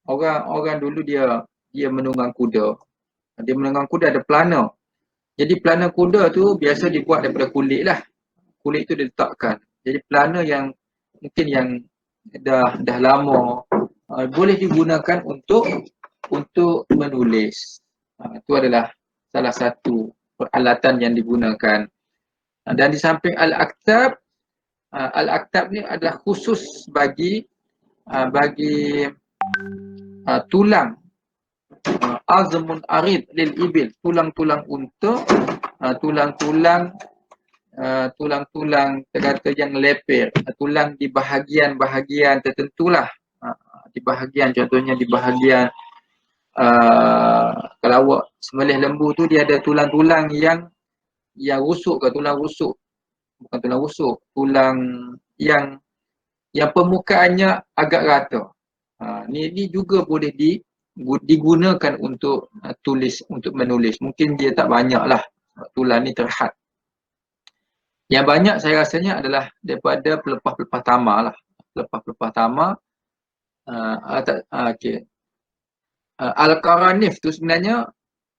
orang dulu dia menunggang kuda. Dia menunggang kuda ada pelana. Jadi pelana kuda tu biasa dibuat daripada kulit lah. Kulit tu diletakkan. Jadi pelana yang mungkin yang dah lama boleh digunakan untuk menulis. Itu adalah salah satu peralatan yang digunakan. Dan di samping al-aktab ni adalah khusus bagi tulang azmun arid lil ibil, tulang-tulang unta, tulang-tulang tulang-tulang kata yang lepir, tulang di bahagian-bahagian tertentulah. Di bahagian, contohnya di bahagian kalau awak sembelih lembu tu dia ada tulang-tulang yang rusuk ke, tulang rusuk, bukan tulang rusuk, tulang yang permukaannya agak rata. Ni juga boleh digunakan untuk untuk menulis. Mungkin dia tak banyak lah, tulang ni terhad. Yang banyak saya rasanya adalah daripada pelepah-pelepah tama lah. Pelepah-pelepah tama. Okay. Al-Qaranif tu sebenarnya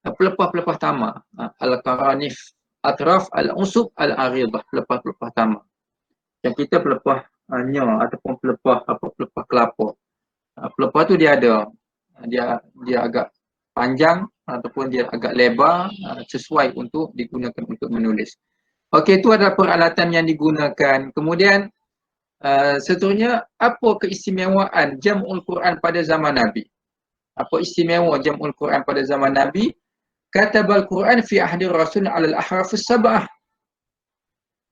pelepah-pelepah tama. Al-Qaranif, Atraf, Al-Usub, Al-Aridah, pelepah-pelepah tama. Yang kita pelepah ataupun pelepah kelapa. Pelepah tu dia ada, dia agak panjang ataupun dia agak lebar, sesuai untuk digunakan untuk menulis. Okey, itu adalah peralatan yang digunakan. Kemudian seterusnya, apa keistimewaan jam'ul Quran pada zaman Nabi? Apa istimewa jam'ul Quran pada zaman Nabi? Katabal Quran fi ahdi Rasul 'ala al-ahraf as-sab'ah.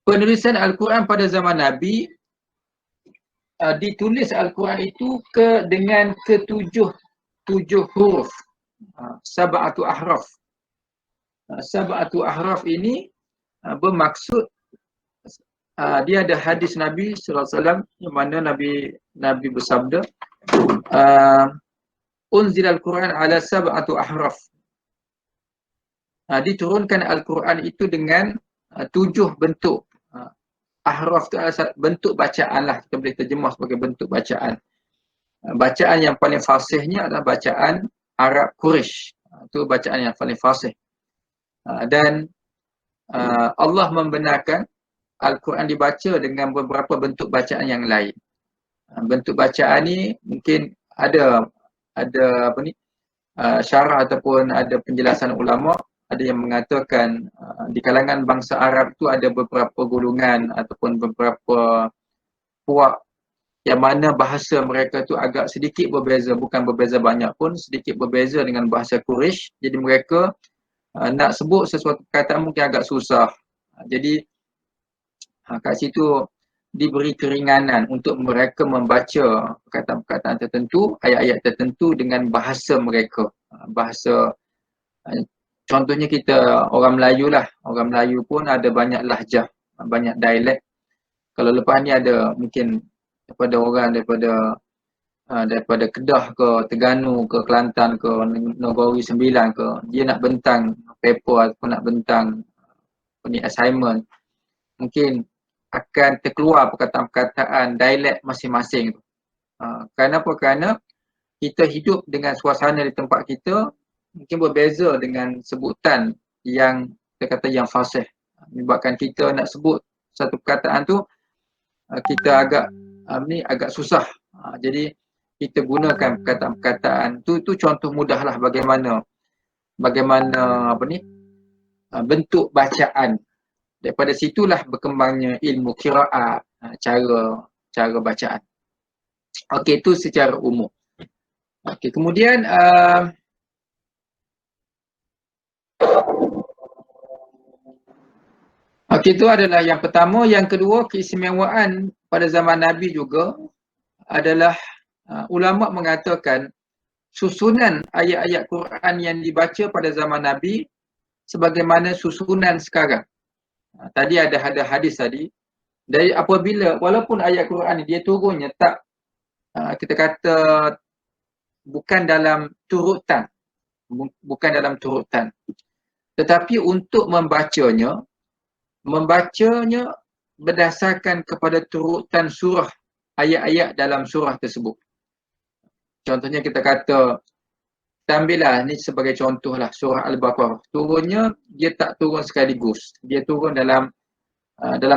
Penulisan Al-Quran pada zaman Nabi, ditulis Al-Quran itu dengan tujuh huruf. Sab'atu ahraf. Sab'atu ahraf ini bermaksud dia ada hadis Nabi sallallahu alaihi wasallam yang mana Nabi bersabda, unzil al-Quran ala sab'atu ahraf. Diturunkan Al-Quran itu dengan 7 bentuk. Ahraf itu adalah bentuk bacaan lah, kita boleh terjemah sebagai bentuk bacaan. Bacaan yang paling fasihnya adalah bacaan Arab Quraisy. Itu bacaan yang paling fasih. Dan Allah membenarkan Al-Quran dibaca dengan beberapa bentuk bacaan yang lain. Bentuk bacaan ni mungkin ada syarah ataupun ada penjelasan ulama. Ada yang mengatakan di kalangan bangsa Arab tu ada beberapa golongan ataupun beberapa puak yang mana bahasa mereka tu agak sedikit berbeza, bukan berbeza banyak pun, sedikit berbeza dengan bahasa Quraisy. Jadi mereka nak sebut sesuatu perkataan mungkin agak susah. Jadi kat situ diberi keringanan untuk mereka membaca perkataan-perkataan tertentu, ayat-ayat tertentu dengan bahasa mereka. Bahasa, contohnya kita orang Melayu lah. Orang Melayu pun ada banyak lahjah, banyak dialek. Kalau lepas ni ada mungkin daripada orang daripada Kedah ke, Terengganu ke, Kelantan ke, Negeri Sembilan ke, dia nak bentang paper ataupun nak bentang assignment, mungkin akan terkeluar perkataan-perkataan dialek masing-masing. Kenapa? Kerana kita hidup dengan suasana di tempat kita mungkin berbeza dengan sebutan yang kita kata yang fasih. Menyebabkan kita nak sebut satu perkataan tu kita agak susah. Jadi kita gunakan perkataan-perkataan tu contoh mudahlah bagaimana bentuk bacaan. Daripada situlah berkembangnya ilmu qiraat, cara bacaan. Okey, itu secara umum. Okey, kemudian okey, itu adalah yang pertama. Yang kedua, keistimewaan pada zaman Nabi juga adalah ulama mengatakan susunan ayat-ayat Quran yang dibaca pada zaman Nabi sebagaimana susunan sekarang. Tadi ada hadis tadi, dari apabila walaupun ayat Quran ni dia turunnya tak kita kata bukan dalam turutan, tetapi untuk membacanya berdasarkan kepada turutan surah ayat-ayat dalam surah tersebut. Contohnya kita kata, kita ambillah ni sebagai contoh lah, surah Al-Baqarah. Turunnya dia tak turun sekaligus. Dia turun dalam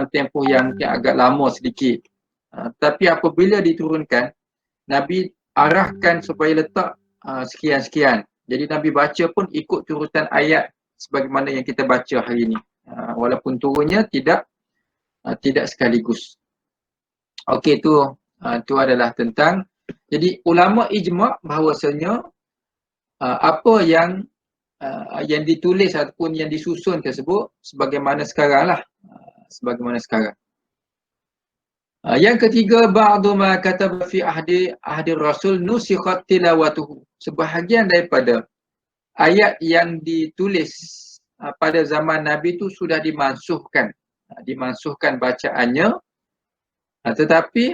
tempoh yang agak lama sedikit. Tapi apabila diturunkan, Nabi arahkan supaya letak sekian-sekian. Jadi Nabi baca pun ikut turutan ayat sebagaimana yang kita baca hari ini. Walaupun turunnya tidak sekaligus. Okey, itu adalah tentang, jadi ulama ijma' bahawasanya apa yang ditulis ataupun yang disusun tersebut sebagaimana sekarang lah, sebagaimana sekarang. Yang ketiga, ba'du ma kataba fi ahdi Rasul nusikhat tilawatuhu. Sebahagian daripada ayat yang ditulis pada zaman Nabi itu sudah dimansuhkan bacaannya, tetapi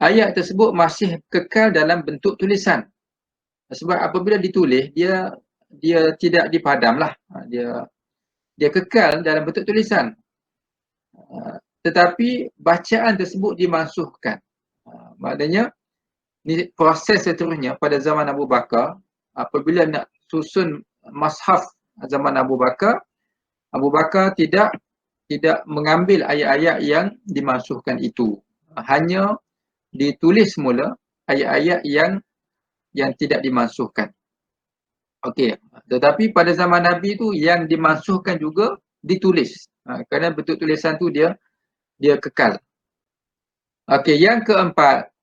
ayat tersebut masih kekal dalam bentuk tulisan. Sebab apabila ditulis, dia tidak dipadamlah, dia kekal dalam bentuk tulisan. Tetapi bacaan tersebut dimansuhkan. Maknanya ni proses seterusnya pada zaman Abu Bakar, apabila nak susun mushaf zaman Abu Bakar tidak mengambil ayat-ayat yang dimansuhkan itu. Hanya ditulis semula ayat-ayat yang tidak dimansuhkan. Okey, tetapi pada zaman Nabi itu yang dimansuhkan juga ditulis. Kerana bentuk tulisan tu dia kekal. Okey, yang keempat,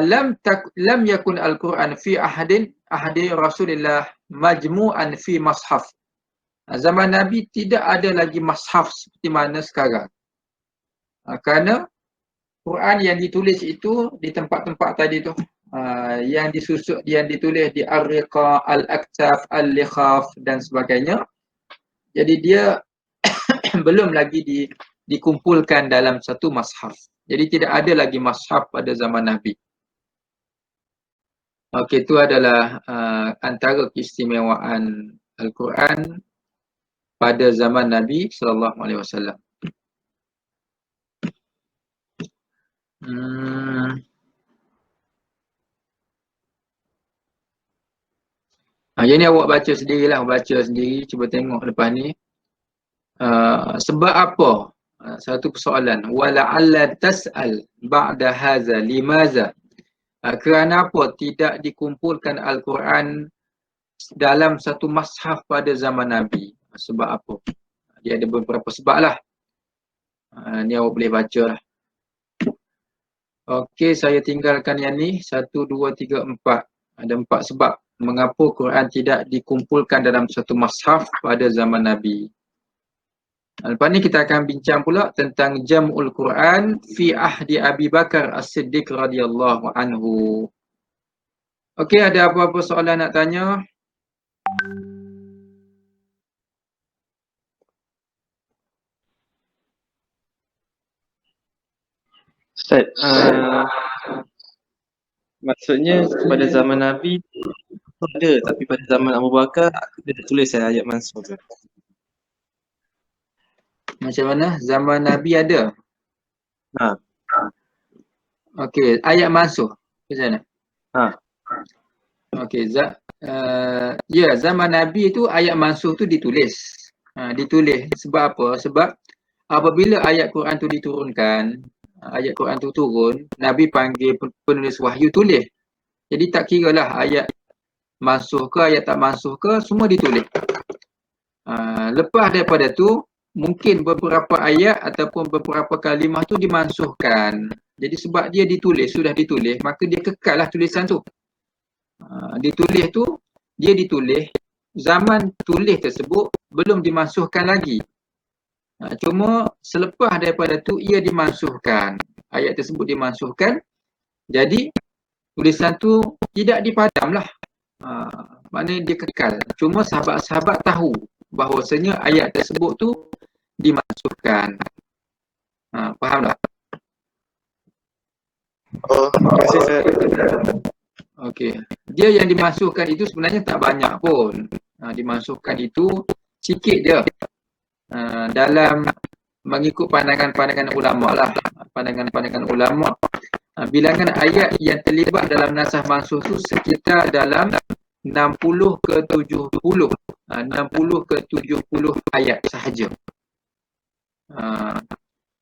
lam yakun al-Quran fi ahdi Rasulillah majmu'an fi mashaf. Zaman Nabi tidak ada lagi mashaf seperti mana sekarang. Kerana Quran yang ditulis itu di tempat-tempat tadi tu, yang ditulis di Ar-Riqa, Al-Aktaf, Al-Likhaf dan sebagainya. Jadi dia belum lagi dikumpulkan dalam satu mashaf. Jadi tidak ada lagi mashaf pada zaman Nabi. Okey, itu adalah antara keistimewaan Al-Quran pada zaman Nabi SAW. Yang ni awak baca sendirilah, cuba tengok lepas ni. Sebab apa? Satu persoalan. Wala'alla tas'al ba'da haza limaza. Kerana apa tidak dikumpulkan Al-Quran dalam satu mashaf pada zaman Nabi? Sebab apa? Dia ada beberapa sebab lah. Ni awak boleh baca lah. Okey, saya tinggalkan yang ni. 1, 2, 3, 4. Ada 4 sebab mengapa Quran tidak dikumpulkan dalam satu mashaf pada zaman Nabi. Lepas ni kita akan bincang pula tentang jam'ul Quran fi ahdi Abi Bakar As-Siddiq radhiyallahu anhu. Okey, ada apa-apa soalan nak tanya? Ustaz, maksudnya pada zaman Nabi ada, tapi pada zaman Abu Bakar dia tak tulis ayat mansuh tu. Macam mana? Zaman Nabi ada? Okey, ayat mansuh. Macam mana? Okey, zaman Nabi tu ayat mansuh tu ditulis. Ditulis. Sebab apa? Sebab apabila ayat Quran tu diturunkan, ayat Quran tu turun, Nabi panggil penulis wahyu tulis. Jadi tak kira lah ayat mansuh ke, ayat tak mansuh ke, semua ditulis. Lepas daripada tu, mungkin beberapa ayat ataupun beberapa kalimah tu dimansuhkan. Jadi sebab dia sudah ditulis, maka dia kekal lah tulisan tu. Ditulis tu, dia ditulis, zaman tulis tersebut belum dimansuhkan lagi. Cuma selepas daripada tu ia dimansuhkan. Ayat tersebut dimansuhkan. Jadi tulisan tu tidak dipadam lah. Maknanya dia kekal. Cuma sahabat-sahabat tahu bahawasanya ayat tersebut tu dimansuhkan. Faham tak? Terima kasih Ustaz. Okey. Dia yang dimansuhkan itu sebenarnya tak banyak pun. Dimansuhkan itu sikit je. Dalam mengikut pandangan-pandangan ulama lah. Pandangan-pandangan ulama. Bilangan ayat yang terlibat dalam nasakh mansuh tu sekitar dalam 60 ke 70. 60 ke 70 ayat sahaja.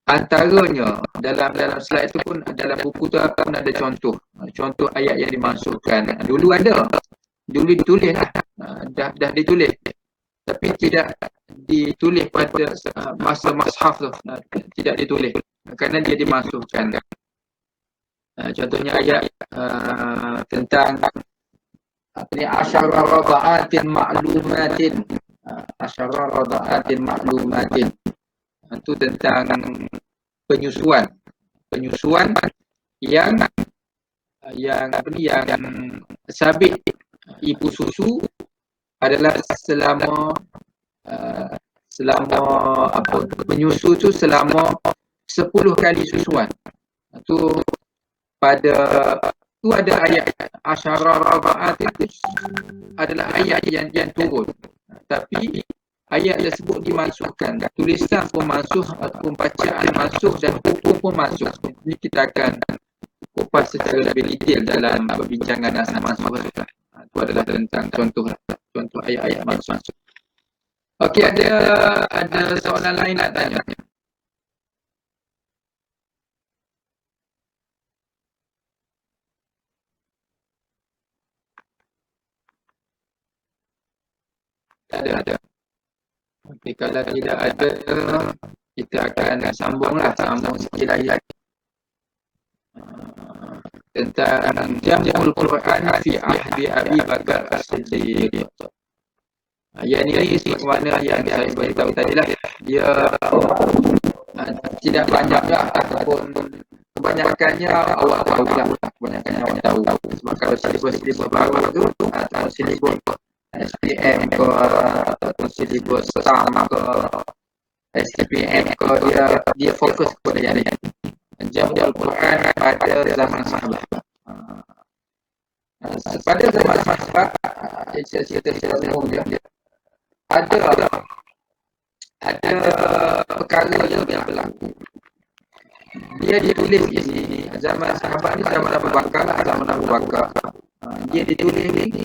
Antaranya dalam slide tu pun, dalam buku tu pun ada contoh ayat yang dimansuhkan. Dulu ada, dulu ditulis lah, dah ditulis, tapi tidak ditulis pada masa mashaf tu, tidak ditulis kerana dia dimansuhkan. Contohnya ayat tentang asyara rabaatin ma'lumatin. asyara rada'atin maklumatin. Itu tentang penyusuan yang yang sabit ibu susu adalah selama menyusu tu selama 10 kali susuan. Itu pada tu ada ayat asyara rada'at itu adalah ayat yang turun. Tapi ayat tersebut dimasukkan, tulisan pun masuk ataupun bacaan masuk dan hukum pun masuk. Ini kita akan kupas secara lebih detail dalam perbincangan asal masuk. Itu adalah tentang contoh ayat-ayat masuk. Okey, ada soalan lain nak tanya? Ada. Okey, kalau tidak ada, kita akan sambung sikit lagi. Tentang jamul Quran fi ahdi Abi Bakar As-Siddiq. Yang ini sebagaimana yang saya beritahu tadi lah, dia tidak banyaklah ataupun kebanyakannya awak tahu lah. Kebanyakannya awak tahu. Sebab kalau silibus baru tu atau silibus SPM ke atau silibus SAM ke SPM ke, dia fokus kepada yang ini. Jamul Quran pada zaman sahabat. Pada zaman sahabat, cerita dia ada perkara yang berlaku. Dia ditulis di sini. Zaman sahabat ni zaman Abu Bakar. Dia ditulis ni.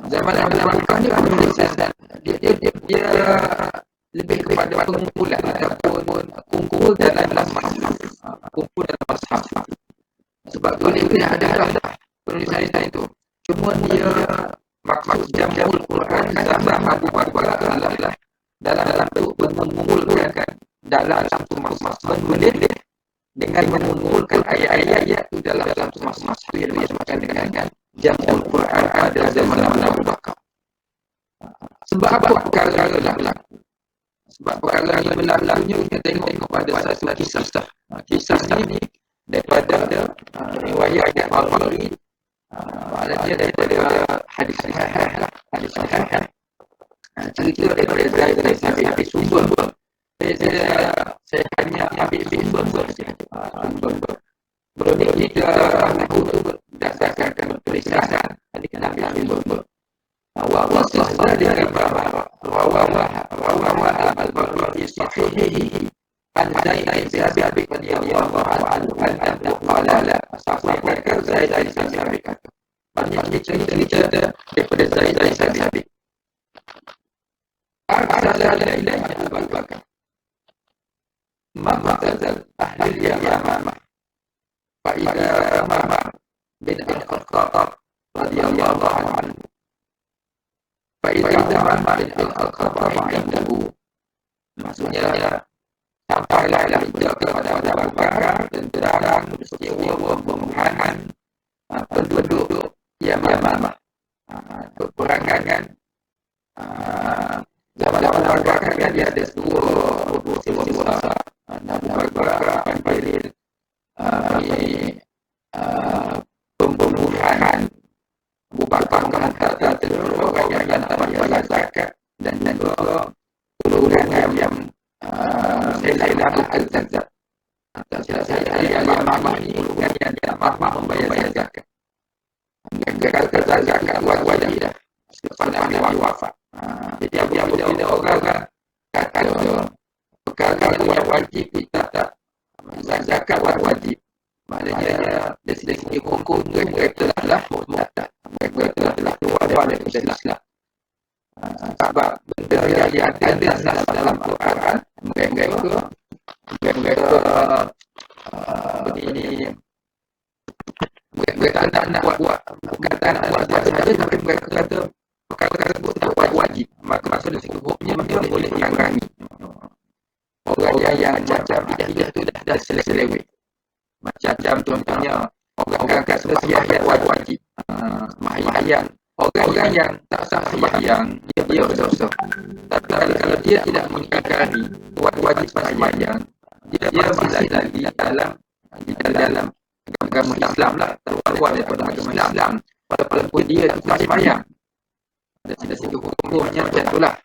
Zaman Abu Bakar ni penulisan dia lebih kepada pengumpulan ataupun kumpul dalam mashaf. Sebab tulis ni adalah penulisan itu. Cuma dia maksud jamul Quran zaman Abu Bakar adalah dalam bentuk mengumpulkan dalam satu mashaf, menulis dengan mengumpulkan ayat-ayat itu dalam satu mashaf. Itu yang disebutkan dengan jamul Quran pada zaman Abu Bakar. Sebab apa perkara berlaku? Sebab perkara yang berlakunya kita tengok kepada satu kisah. Kisah ini daripada riwayat yang Al-Bukhari, maknanya daripada hadis sahih. Cerita daripada Zaid bin Sabit sumber. Saya hanya ambil sumber saja. Berani kita tahu berdasarkan tulisan, tadi kena ambil sumber. Waslah dengan rawah Al-Bukhari sahihi an Zaid bin Sabit radhiyallahu anhu qala sahabat Zaid bin Sabit kata, maknanya cerita daripada Zaid bin Sabit. Arsala ilaihi Abu Bakar Mamazal ahli Yamamah fa idza Umar bin Al-Khattab radhiyallahu anhu fa idza Umar bin Al-Khattab indahu, maksudnya sampailah berita kepada Abu Bakar tentang peristiwa pembunuhan penduduk Yamamah, peperangan zaman Abu Bakar kan dia ada dua peristiwa besar. Abu Bakar ambil pembunuhan Abu Bakar menghantar telur orang yang tak bayar zakat, dan juga turunan yang Sailah Al-Zakat atau saya yang mamah ni yang mamah membayar zakat. Kata zakat wajib dah selepas Nabi wafat. Jadi apabila orang kata perkara yang wajib kita tak zakat wajib, maknanya dari segi hukum mereka telah murtad, mereka telah keluar daripada Islam. Sebab benda yang ada dalam Quran mereka ini mereka tak nak buat, bukan tak nak buat saja, tapi mereka kata perkara tersebut tak wajib, maka maksudnya hukumnya mereka boleh diperangi orang yang macam tidak tu dah selewek. Macam contohnya orang kata sembahyang wajib, sembahyang. Orang yang tak sah sembahyang dia berdosa. Tapi kalau dia tidak mengingkari wajib sembahyang, dia masih lagi dalam agama Islam lah, keluar daripada agama Islam walaupun dia tak sembahyang. Dari segi hukumnya macam itulah.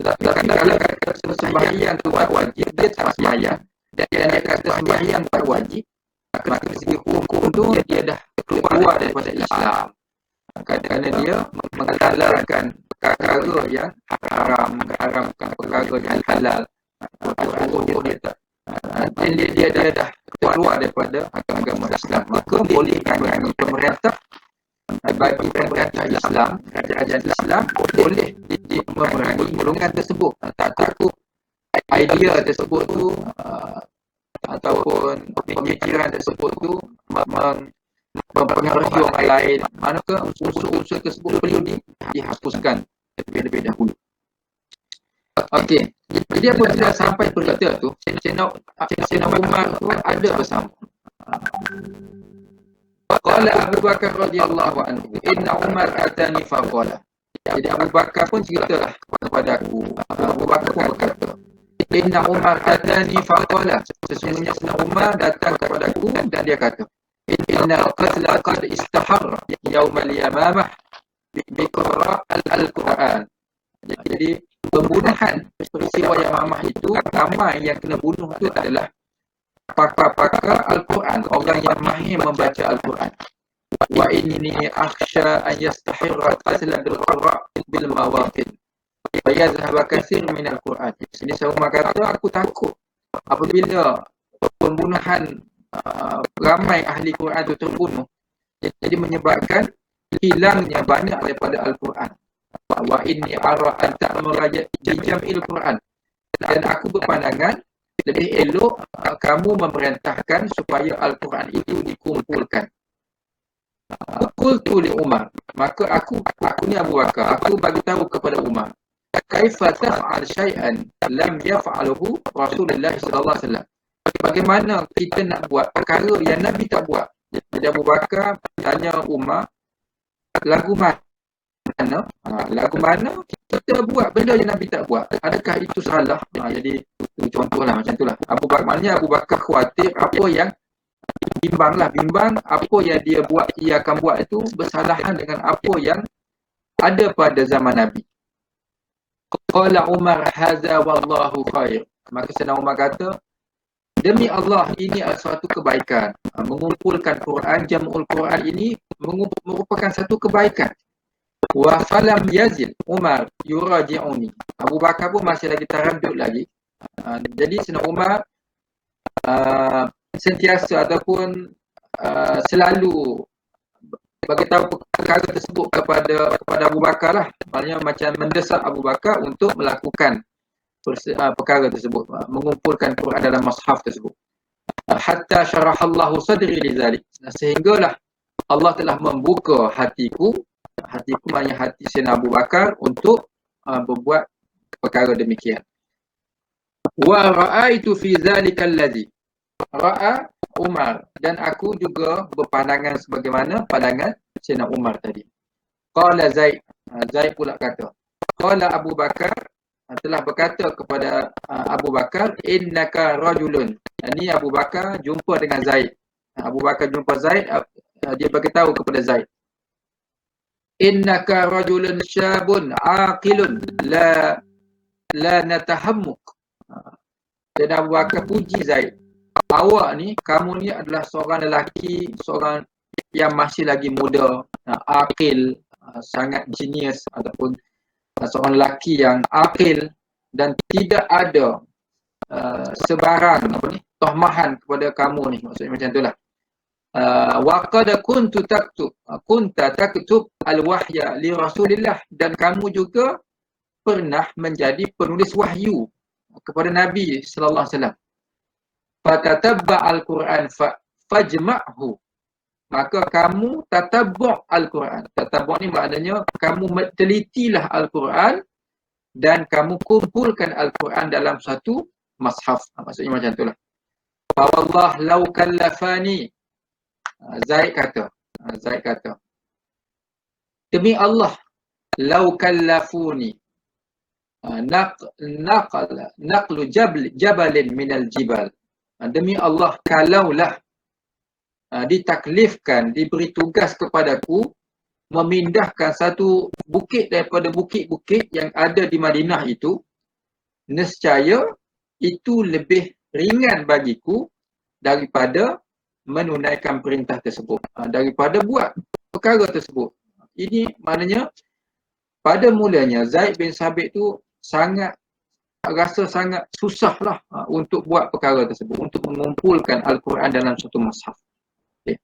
Kalau kata sembahyang tu tak wajib, dia tak sembahyang. Dan dia kata sembahyang tak wajib, maka dari segi hukum tu dia dah keluar daripada Islam. Kerana dia menghalalkan perkara yang haram, mengharamkan perkara yang halal. Dia tak, dia dah keluar daripada agama Islam. Maka boleh bagi pemerintah Islam, kerajaan Islam boleh memerangi golongan tersebut. Tak takut idea tersebut tu ataupun pemikiran tersebut tu mempengaruhi orang lain. Manakah unsur-unsur tersebut perlu dihapuskan lebih dahulu. Okey, jadi apabila sampai berita tu, Sayyidina Umar tu ada bersama. Qala Abu Bakar radhiyallahu anhu, inna Umar atani faqala. Jadi Abu Bakar pun ceritalah kepada aku. Abu Bakar pun berkata, inna Umar atani faqala. Sesungguhnya Sayyidina Umar datang kepada aku dan dia kata, inna qatla qad istahar yawm al-yamamah bi qira' al-Quran. Jadi pembunuhan peristiwa Yamamah itu, ramai yang kena bunuh itu adalah pakar-pakar Al-Quran, orang yang mahir membaca Al-Quran. Wa inni akhsha an yastahirra qatla bil-qurra' bil mawaqid wa yadhhab katsir min Al-Quran. Sini saya kata aku takut apabila pembunuhan ramai ahli Quran itu terbunuh, jadi menyebabkan hilangnya banyak daripada Al-Quran. Wa inni ara an ta'mura bi jam'il Quran. Dan aku berpandangan lebih elok kamu memerintahkan supaya Al-Quran itu dikumpulkan. Qultu li Umar, maka aku ni Abu Bakar, aku bagi tahu kepada Umar, kaifa taf'al syai'an lam yaf'aluhu Rasulullah sallallahu alaihi wasallam. Bagaimana kita nak buat perkara yang Nabi tak buat? Jadi Abu Bakar tanya Umar, lagu mana kita buat benda yang Nabi tak buat, adakah itu salah? Jadi itu contohlah macam itulah. Abu Bakar khawatir apa yang bimbang apa yang dia akan buat itu bersalahan dengan apa yang ada pada zaman Nabi. Qala Umar hadza wallahu khair. Maka Sayyidina Umar kata, demi Allah ini adalah suatu kebaikan. Mengumpulkan Quran, jam'ul Quran ini merupakan satu kebaikan. Wa falam yazid Umar yuraji'uni. Abu Bakar pun masih lagi taraddud lagi. Jadi Sayyidina Umar sentiasa ataupun selalu bagi tahu perkara tersebut kepada Abu Bakar lah. Maknanya macam mendesak Abu Bakar untuk melakukan perkara tersebut, mengumpulkan Quran dalam mushaf tersebut. Hatta syarahallahu sadri lidzalik. Sehinggalah Allah telah membuka hatiku maknanya hati Sayyidina Abu Bakar untuk berbuat perkara demikian. Wa ra'aitu fi dzalika alladhi ra'a Umar, dan aku juga berpandangan sebagaimana pandangan Sayyidina Umar tadi. Qala Zaid pula kata, qala Abu Bakar, telah berkata kepada Abu Bakar, innaka rajulun. Ini Abu Bakar jumpa dengan Zaid. Abu Bakar jumpa Zaid, dia beritahu kepada Zaid, innaka rajulun syabun aqilun la natahammuk. Dan Abu Bakar puji Zaid, awak ni, kamu ni adalah seorang lelaki, seorang yang masih lagi muda, aqil, sangat genius, ataupun seorang lelaki yang aqil dan tidak ada sebarang tohmahan kepada kamu ni, maksudnya macam itulah. Wa qad kunta taktub al-wahya li Rasulillah, dan kamu juga pernah menjadi penulis wahyu kepada Nabi sallallahu alaihi wasallam. Fatatabba al-Quran fajma'hu, maka kamu tatabbu' al-Quran. Tatabbu' ni maknanya kamu telitilah Al-Quran dan kamu kumpulkan Al-Quran dalam satu mushaf. Maksudnya macam itulah. Wallah law kallafani. Zaid kata. Demi Allah, law kallafuni. Naqlu jabalin minal jibal. Demi Allah, kalaulah ditaklifkan, diberi tugas kepadaku memindahkan satu bukit daripada bukit-bukit yang ada di Madinah itu, nescaya itu lebih ringan bagiku daripada menunaikan perintah tersebut, daripada buat perkara tersebut. Ini maknanya pada mulanya Zaid bin Sabit tu rasa sangat susahlah untuk buat perkara tersebut, untuk mengumpulkan Al-Quran dalam satu mushaf. Okay.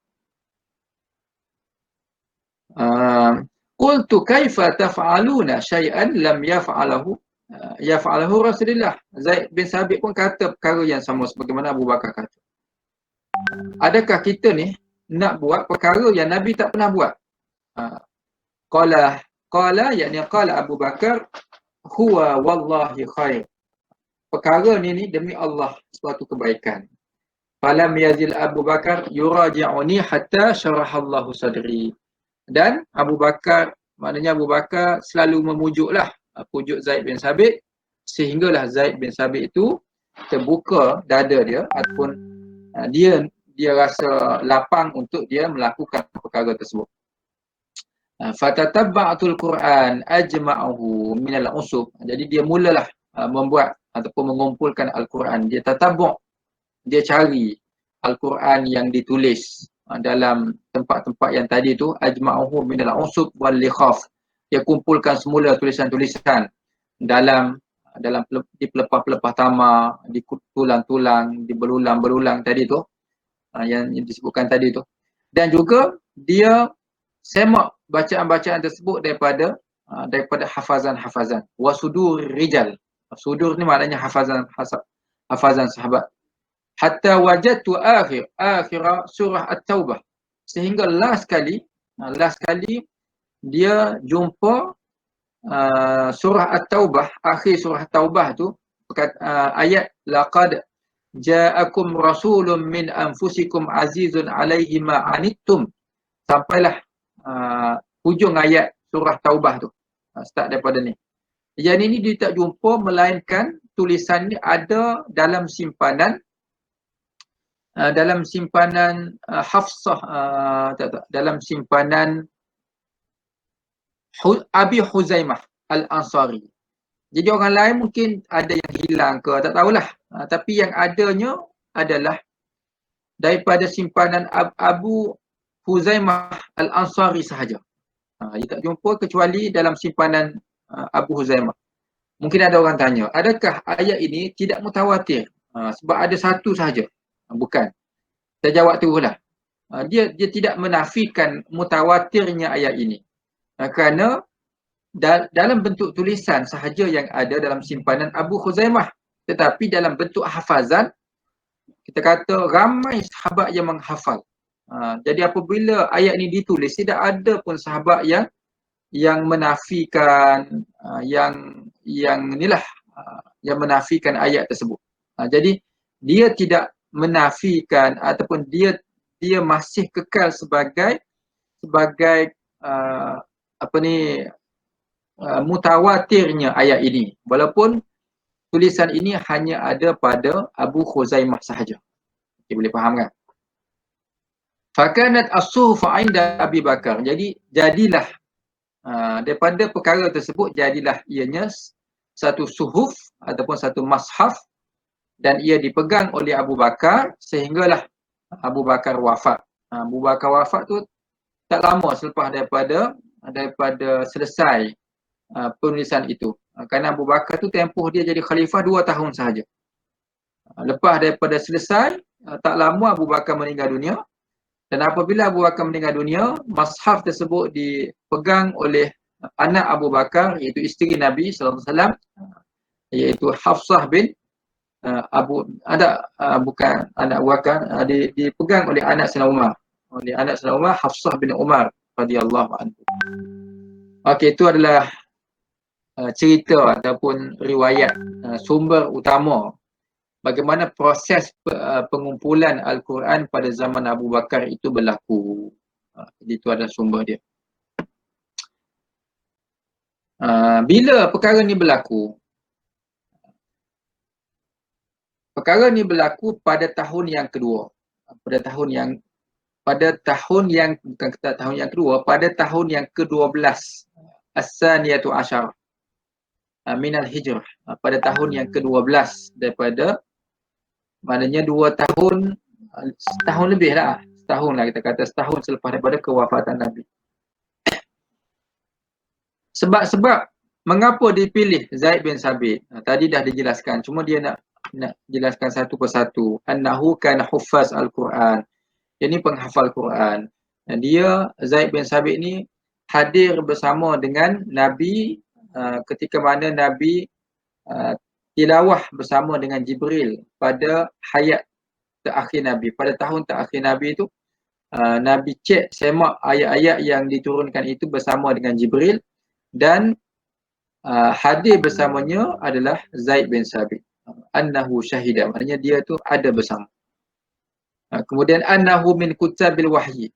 Qultu kaifa taf'aluna syai'an lam yaf'alahu Rasulullah. Zaid bin Sabit pun kata perkara yang sama sebagaimana Abu Bakar kata. Adakah kita ni nak buat perkara yang Nabi tak pernah buat? Qala Abu Bakar, huwa wallahi khair. Perkara ni demi Allah suatu kebaikan. Falam yazil Abu Bakar yuraji'uni hatta syarahallahu sadri. Dan Abu Bakar, maknanya Abu Bakar selalu memujuklah, pujuk Zaid bin Sabit, sehinggalah Zaid bin Sabit itu terbuka dada dia, ataupun dia rasa lapang untuk dia melakukan perkara tersebut. Fatatabba'atul Quran ajma'ahu minal usub. Jadi dia mulalah membuat ataupun mengumpulkan Al-Quran. Dia tatabbu', dia cari Al-Quran yang ditulis dalam tempat-tempat yang tadi tu, ajma'ahu minal usub wal likhaf. Dia kumpulkan semula tulisan-tulisan di pelepah-pelepah tamar, di tulang-tulang, di berulang-berulang tadi tu, yang disebutkan tadi tu. Dan juga dia semak bacaan-bacaan tersebut daripada hafazan-hafazan. Wasudur rijal. Sudur ni maknanya hafazan sahabat. Hatta wajadtu akhir surah At-Taubah. Sehingga last kali dia jumpa surah At-Taubah, akhir surah Taubah tu, ayat laqad ja'akum rasulun min anfusikum azizun alaihi ma anittum. Sampailah hujung ayat surah Taubah tu. Start daripada ni. Yang ini dia tak jumpa, melainkan tulisan ni ada dalam simpanan Hafsah, dalam simpanan Abi Huzaimah Al-Ansari. Jadi orang lain mungkin ada yang hilang ke, tak tahulah. Tapi yang adanya adalah daripada simpanan Abu Huzaimah Al-Ansari sahaja. Dia tak jumpa kecuali dalam simpanan Abu Huzaimah. Mungkin ada orang tanya, adakah ayat ini tidak mutawatir? Sebab ada satu sahaja. Bukan. Saya jawab teruslah. Dia tidak menafikan mutawatirnya ayat ini. Kerana dalam bentuk tulisan sahaja yang ada dalam simpanan Abu Huzaimah. Tetapi dalam bentuk hafazan, kita kata ramai sahabat yang menghafal. Jadi apabila ayat ini ditulis, tidak ada pun sahabat yang menafikan yang menafikan ayat tersebut. Jadi dia tidak menafikan ataupun dia masih kekal sebagai mutawatirnya ayat ini, walaupun tulisan ini hanya ada pada Abu Khuzaimah sahaja. Kita boleh faham kan? Fakanat as-suhuf 'inda Abi Bakar. Jadi jadilah daripada perkara tersebut, jadilah ianya satu suhuf ataupun satu mushaf, dan ia dipegang oleh Abu Bakar sehinggalah Abu Bakar wafat. Abu Bakar wafat tu tak lama selepas daripada selesai penulisan itu. Kerana Abu Bakar tu tempoh dia jadi khalifah 2 tahun sahaja. Lepas daripada selesai, tak lama Abu Bakar meninggal dunia. Dan apabila Abu Bakar meninggal dunia, mushaf tersebut dipegang oleh anak Abu Bakar, iaitu isteri Nabi SAW, iaitu Hafsah bin bukan anak Abu Bakar, dipegang oleh anak Sayyidina Umar. Oleh anak Sayyidina Umar, Hafsah bin Umar radhiyallahu anhu. Okey, itu adalah cerita ataupun riwayat sumber utama bagaimana proses pengumpulan Al-Quran pada zaman Abu Bakar itu berlaku. Itu adalah sumber dia. Bila perkara ni berlaku? Perkara ni berlaku pada tahun yang kedua. Pada tahun yang bukan tahun yang kedua, pada tahun yang ke-12. As-saniyatu asyar minal hijrah. Pada tahun yang ke-12 daripada, maknanya 2 tahun, setahun lebih lah. Setahun lah kita kata, setahun selepas daripada kewafatan Nabi. Sebab mengapa dipilih Zaid bin Sabit? Tadi dah dijelaskan, cuma dia nak jelaskan satu persatu. Annahu kana huffaz al-Quran. Dia ni penghafal Quran. Dia, Zaid bin Sabit ni hadir bersama dengan Nabi ketika mana Nabi tilawah bersama dengan Jibril pada hayat terakhir Nabi. Pada tahun terakhir Nabi itu, Nabi semak ayat-ayat yang diturunkan itu bersama dengan Jibril, dan hadir bersamanya adalah Zaid bin Sabit. Annahu syahida, maknanya dia tu ada bersama. Kemudian annahu min kutabil wahyi.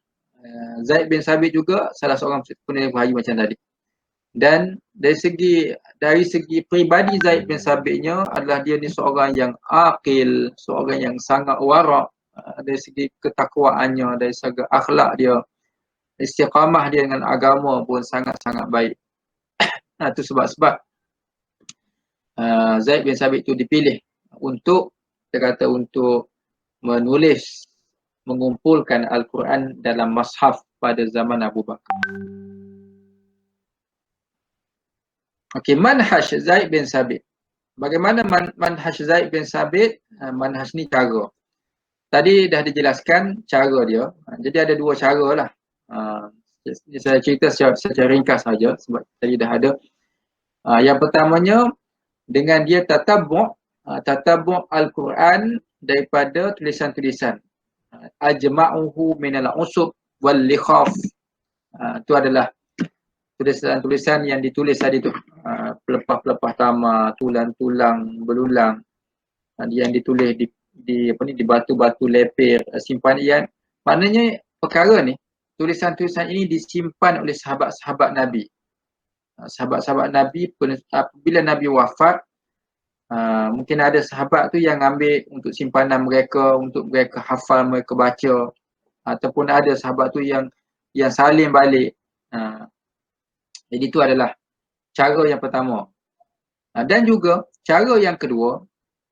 Zaid bin Sabit juga salah seorang penulis wahyu macam tadi. Dan dari segi peribadi Zaid bin Sabitnya adalah dia ni seorang yang akil, seorang yang sangat warak, dari segi ketakwaannya, dari segi akhlak dia, istiqamah dia dengan agama pun sangat-sangat baik. Itu sebab Zaid bin Sabit tu dipilih untuk, kita kata, untuk menulis, mengumpulkan Al-Quran dalam mashaf pada zaman Abu Bakar. Okey, manhaj Zaid bin Sabit. Bagaimana manhaj Zaid bin Sabit? Manhaj ni cara. Tadi dah dijelaskan cara dia. Jadi ada 2 cara lah. Saya cerita secara ringkas saja sebab tadi dah ada. Yang pertamanya, dengan dia tatabu' Al-Quran daripada tulisan-tulisan. Ajma'uhu minal usub wal likhaf. Itu adalah tulisan-tulisan yang ditulis tadi tu. Pelepah-pelepah tamar, tulang-tulang belulang, yang ditulis di batu-batu lepir, simpanian. Maknanya perkara ni, tulisan-tulisan ini disimpan oleh sahabat-sahabat Nabi. Sahabat-sahabat Nabi, apabila Nabi wafat, mungkin ada sahabat tu yang ambil untuk simpanan mereka, untuk mereka hafal, mereka baca, ataupun ada sahabat tu yang salin balik. Jadi itu adalah cara yang pertama. Dan juga cara yang kedua,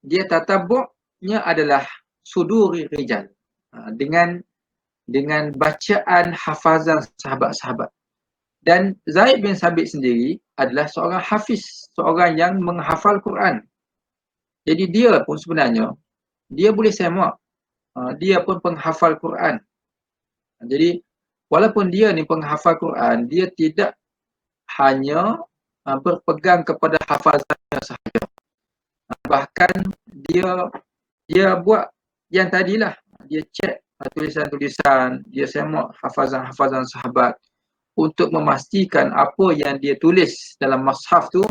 dia tatabu'nya adalah suduri rijal, dengan bacaan hafazan sahabat-sahabat. Dan Zaid bin Sabit sendiri adalah seorang hafiz, seorang yang menghafal Quran. Jadi dia pun sebenarnya, dia boleh semak, dia pun penghafal Quran. Jadi walaupun dia ni penghafal Quran, dia tidak hanya berpegang kepada hafazannya sahaja. Bahkan dia buat yang tadilah, dia cek tulisan-tulisan, dia semak hafazan-hafazan sahabat untuk memastikan apa yang dia tulis dalam mashaf tu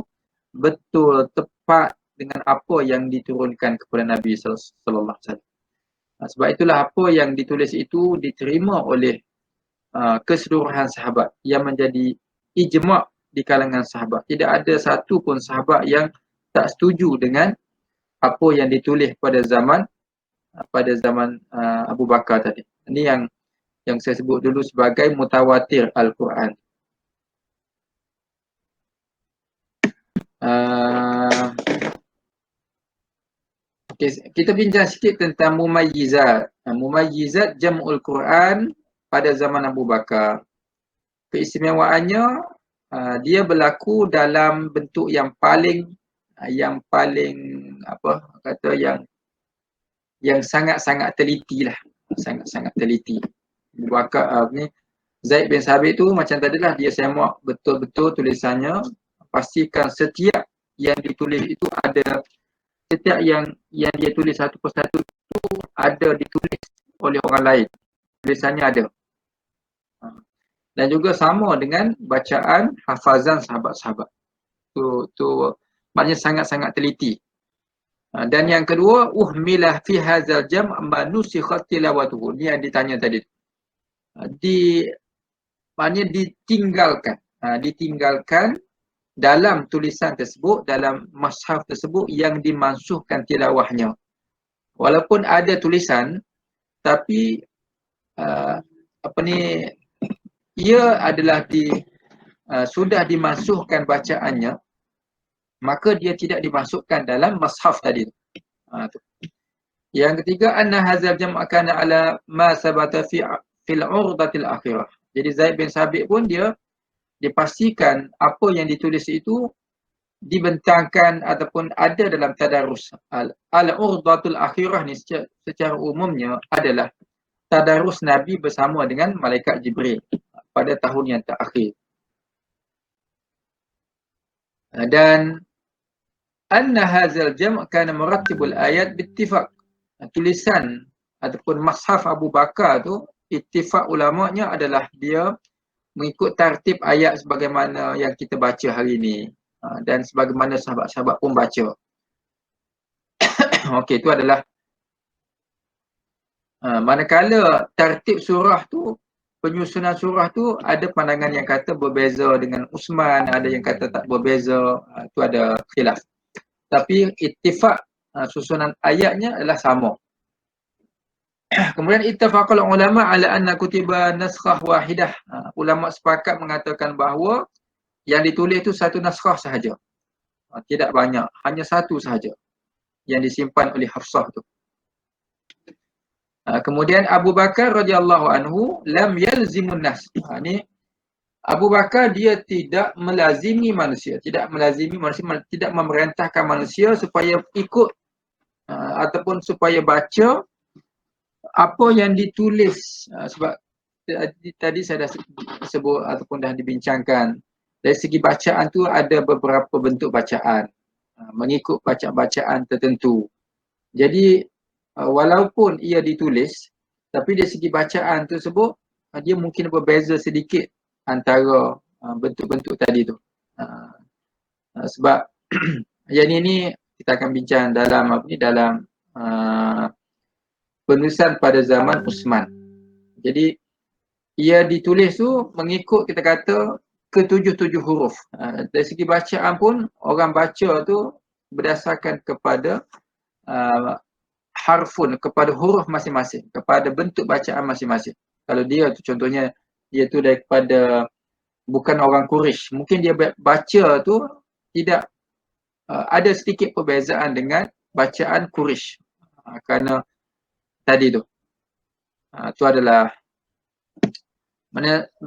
betul, tepat dengan apa yang diturunkan kepada Nabi sallallahu alaihi wasallam. Sebab itulah apa yang ditulis itu diterima oleh keseluruhan sahabat, yang menjadi ijma' di kalangan sahabat. Tidak ada satu pun sahabat yang tak setuju dengan apa yang ditulis pada zaman Abu Bakar tadi. Ini yang saya sebut dulu sebagai mutawatir Al-Quran. Okay, kita bincang sikit tentang mumayyizat. Mumayyizat jam'ul Quran pada zaman Abu Bakar. Keistimewaannya, dia berlaku dalam bentuk yang paling yang sangat-sangat teliti lah. Sangat-sangat teliti. Abu Bakar ni, Zaid bin Sabit tu macam tadilah, dia semak betul-betul tulisannya, pastikan setiap yang ditulis itu ada, setiap yang dia tulis satu persatu itu ada ditulis oleh orang lain, tulisannya ada. Dan juga sama dengan bacaan hafazan sahabat-sahabat. Tu maknanya sangat-sangat teliti. Dan yang kedua, uhmilah fi hadzal jam' ma nusikhat tilawatuhu. Ni yang ditanya tadi. Maknanya ditinggalkan. Ditinggalkan dalam tulisan tersebut, dalam mushaf tersebut yang dimansuhkan tilawahnya. Walaupun ada tulisan, tapi ia adalah sudah dimasukkan bacaannya, maka dia tidak dimasukkan dalam mushaf tadi. Yang ketiga, anna hadzal jam' kana ala ma sabata fil urdatil akhirah. Jadi Zaid bin Sabit pun dia dipastikan apa yang ditulis itu dibentangkan ataupun ada dalam tadarus. Al-urdatul akhirah ni secara umumnya adalah tadarus Nabi bersama dengan malaikat Jibril pada tahun yang terakhir. Dan anna hadzal jam' kana murattibul ayat bittifaq. Tulisan ataupun mushaf Abu Bakar tu, ittifaq ulamanya adalah dia mengikut tartib ayat sebagaimana yang kita baca hari ini, dan sebagaimana sahabat-sahabat pun baca. Okey, itu adalah manakala tartib surah tu, penyusunan surah tu ada pandangan yang kata berbeza dengan Uthman, ada yang kata tak berbeza, itu ada khilaf. Tapi ittifaq susunan ayatnya adalah sama. Kemudian ittafaqal ulama ala anna kutiba naskhah wahidah. Ulama sepakat mengatakan bahawa yang ditulis itu satu naskah sahaja. Tidak banyak, hanya satu sahaja yang disimpan oleh Hafsah tu. Kemudian Abu Bakar radhiyallahu anhu lam yalzimun nas. Ni Abu Bakar dia tidak melazimi manusia, tidak memerintahkan manusia supaya ikut ataupun supaya baca apa yang ditulis. Sebab tadi saya dah sebut ataupun dah dibincangkan, dari segi bacaan tu ada beberapa bentuk bacaan, mengikut bacaan tertentu. Jadi walaupun ia ditulis, tapi dari segi bacaan tersebut dia mungkin berbeza sedikit antara bentuk-bentuk tadi tu. Sebab yang ini kita akan bincang dalam dalam penulisan pada zaman Uthman. Jadi ia ditulis tu mengikut, kita kata, ke-7 huruf. Dari segi bacaan pun orang baca tu berdasarkan kepada harfun, kepada huruf masing-masing, kepada bentuk bacaan masing-masing. Kalau dia tu contohnya dia tu daripada bukan orang Quraisy, mungkin dia baca tu tidak ada sedikit perbezaan dengan bacaan Quraisy. Kerana tadi tu itu adalah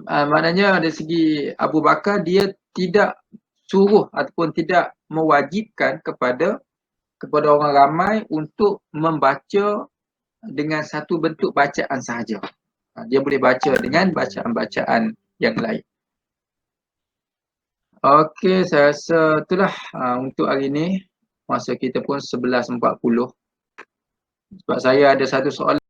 maknanya dari segi Abu Bakar dia tidak suruh ataupun tidak mewajibkan kepada orang ramai untuk membaca dengan satu bentuk bacaan sahaja. Dia boleh baca dengan bacaan-bacaan yang lain. Okey, saya rasa itulah untuk hari ini. Masa kita pun 11.40. Sebab saya ada satu soalan